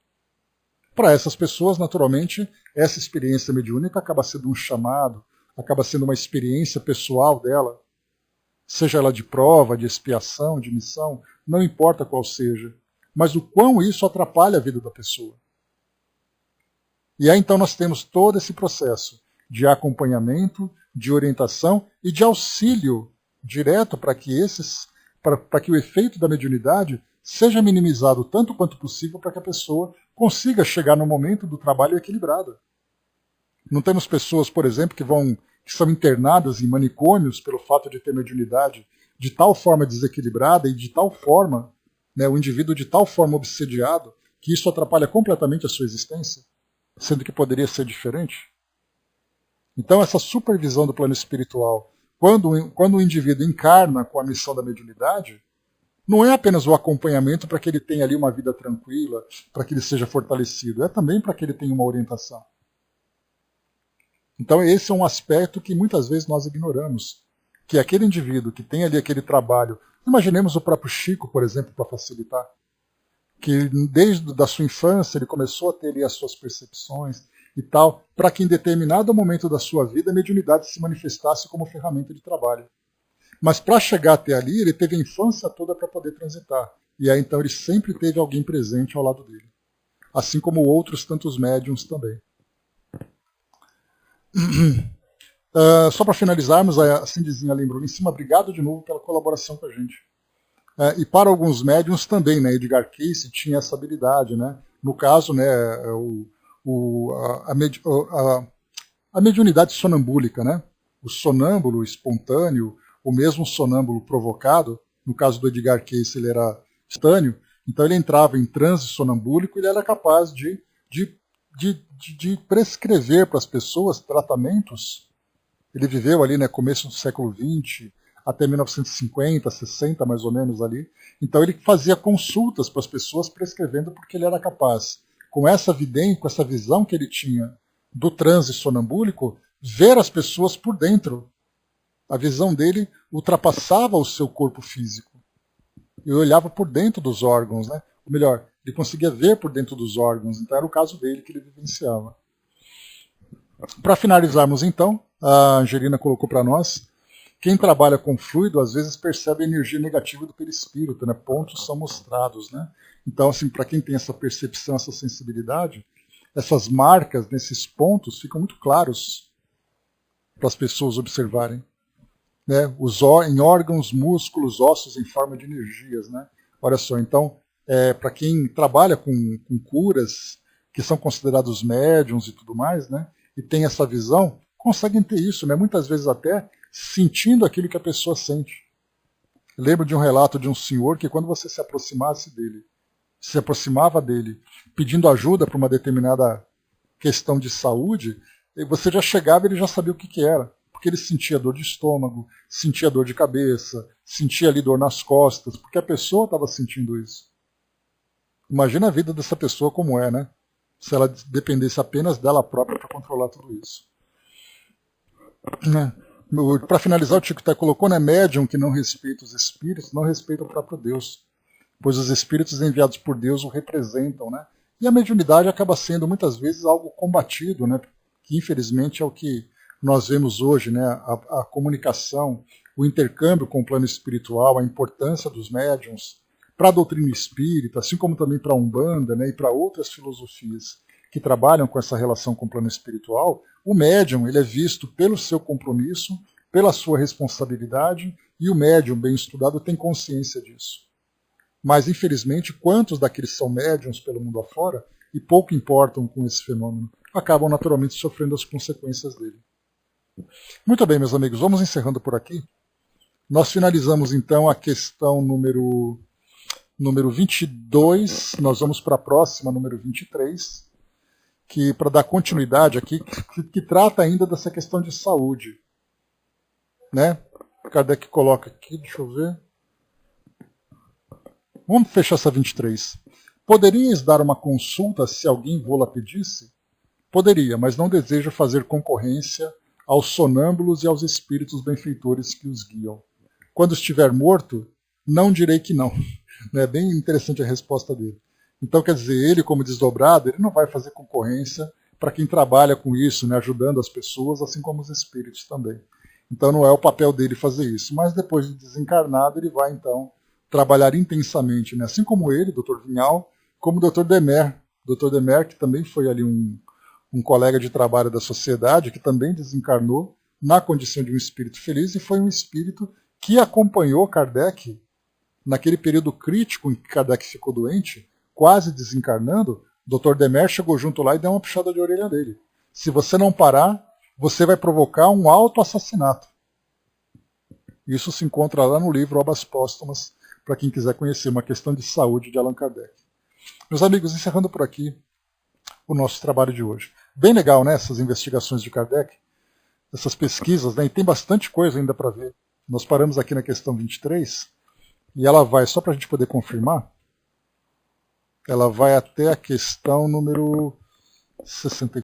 Para essas pessoas, naturalmente, essa experiência mediúnica acaba sendo um chamado, acaba sendo uma experiência pessoal dela, seja ela de prova, de expiação, de missão, não importa qual seja, mas o quão isso atrapalha a vida da pessoa. E aí então nós temos todo esse processo de acompanhamento, de orientação e de auxílio direto para que o efeito da mediunidade seja minimizado tanto quanto possível para que a pessoa consiga chegar no momento do trabalho equilibrada. Não temos pessoas, por exemplo, que são internadas em manicômios pelo fato de ter mediunidade de tal forma desequilibrada e de tal forma, o indivíduo de tal forma obsediado, que isso atrapalha completamente a sua existência, sendo que poderia ser diferente. Então essa supervisão do plano espiritual, quando o indivíduo encarna com a missão da mediunidade, não é apenas o acompanhamento para que ele tenha ali uma vida tranquila, para que ele seja fortalecido, é também para que ele tenha uma orientação. Então esse é um aspecto que muitas vezes nós ignoramos, que aquele indivíduo que tem ali aquele trabalho, imaginemos o próprio Chico, por exemplo, para facilitar, que desde a sua infância ele começou a ter ali as suas percepções e tal, para que em determinado momento da sua vida a mediunidade se manifestasse como ferramenta de trabalho. Mas para chegar até ali, ele teve a infância toda para poder transitar. E aí então ele sempre teve alguém presente ao lado dele. Assim como outros tantos médiums também. Só para finalizarmos, a Cindyzinha lembrou em cima, obrigado de novo pela colaboração com a gente. E para alguns médiums também, né, Edgar Cayce tinha essa habilidade. Né? No caso, né, a mediunidade sonambúlica, né? O sonâmbulo espontâneo, o mesmo sonâmbulo provocado, no caso do Edgar Cayce ele era espontâneo, então ele entrava em transe sonambúlico e ele era capaz de de prescrever para as pessoas tratamentos. Ele viveu ali, né, começo do século XX, até 1950, 60 mais ou menos ali. Então ele fazia consultas para as pessoas prescrevendo porque ele era capaz, com essa vidência, com essa visão que ele tinha do transe sonambúlico, ver as pessoas por dentro. A visão dele ultrapassava o seu corpo físico. E olhava por dentro dos órgãos, né? Ou melhor, ele conseguia ver por dentro dos órgãos. Então era o caso dele que ele vivenciava. Para finalizarmos então, a Angelina colocou para nós, quem trabalha com fluido às vezes percebe a energia negativa do perispírito, né? Pontos são mostrados, né? Então, assim, para quem tem essa percepção, essa sensibilidade, essas marcas nesses pontos ficam muito claros para as pessoas observarem. Né? Em órgãos, músculos, ossos em forma de energias. Né? Olha só, então, para quem trabalha com curas, que são considerados médiums e tudo mais, né? E tem essa visão, conseguem ter isso, né? Muitas vezes até sentindo aquilo que a pessoa sente. Eu lembro de um relato de um senhor que quando você se aproximava dele, pedindo ajuda para uma determinada questão de saúde, você já chegava e ele já sabia o que era. Porque ele sentia dor de estômago, sentia dor de cabeça, sentia ali dor nas costas, porque a pessoa estava sentindo isso. Imagina a vida dessa pessoa como é, né? Se ela dependesse apenas dela própria para controlar tudo isso. Para finalizar, o Chico até colocou, né? Médium que não respeita os espíritos, não respeita o próprio Deus. Pois os espíritos enviados por Deus o representam, né? E a mediunidade acaba sendo muitas vezes algo combatido, né? Que infelizmente é o que nós vemos hoje, né? A comunicação, o intercâmbio com o plano espiritual, a importância dos médiuns para a doutrina espírita, assim como também para a Umbanda, né? E para outras filosofias que trabalham com essa relação com o plano espiritual, o médium ele é visto pelo seu compromisso, pela sua responsabilidade, e o médium bem estudado tem consciência disso. Mas, infelizmente, quantos daqueles são médiums pelo mundo afora e pouco importam com esse fenômeno, acabam naturalmente sofrendo as consequências dele. Muito bem, meus amigos, vamos encerrando por aqui. Nós finalizamos, então, a questão número 22, nós vamos para a próxima, número 23, que, para dar continuidade aqui, que trata ainda dessa questão de saúde. Né? Kardec coloca aqui, deixa eu ver. Vamos fechar essa 23. Poderias dar uma consulta se alguém vô-la pedisse? Poderia, mas não desejo fazer concorrência aos sonâmbulos e aos espíritos benfeitores que os guiam. Quando estiver morto, não direi que não. É bem interessante a resposta dele. Então, quer dizer, ele como desdobrado, ele não vai fazer concorrência para quem trabalha com isso, né, ajudando as pessoas, assim como os espíritos também. Então não é o papel dele fazer isso. Mas depois de desencarnado, ele vai então trabalhar intensamente, né? Assim como ele, Dr. Vinhal, como o Dr. Demer. Dr. Demer, que também foi ali um colega de trabalho da sociedade, que também desencarnou na condição de um espírito feliz, e foi um espírito que acompanhou Kardec naquele período crítico em que Kardec ficou doente, quase desencarnando. Dr. Demer chegou junto lá e deu uma puxada de orelha dele. Se você não parar, você vai provocar um autoassassinato. Isso se encontra lá no livro Obras Póstumas, para quem quiser conhecer, uma questão de saúde de Allan Kardec. Meus amigos, encerrando por aqui o nosso trabalho de hoje. Bem legal, né, essas investigações de Kardec, essas pesquisas, né, e tem bastante coisa ainda para ver. Nós paramos aqui na questão 23, e ela vai, só para a gente poder confirmar, ela vai até a questão número 64.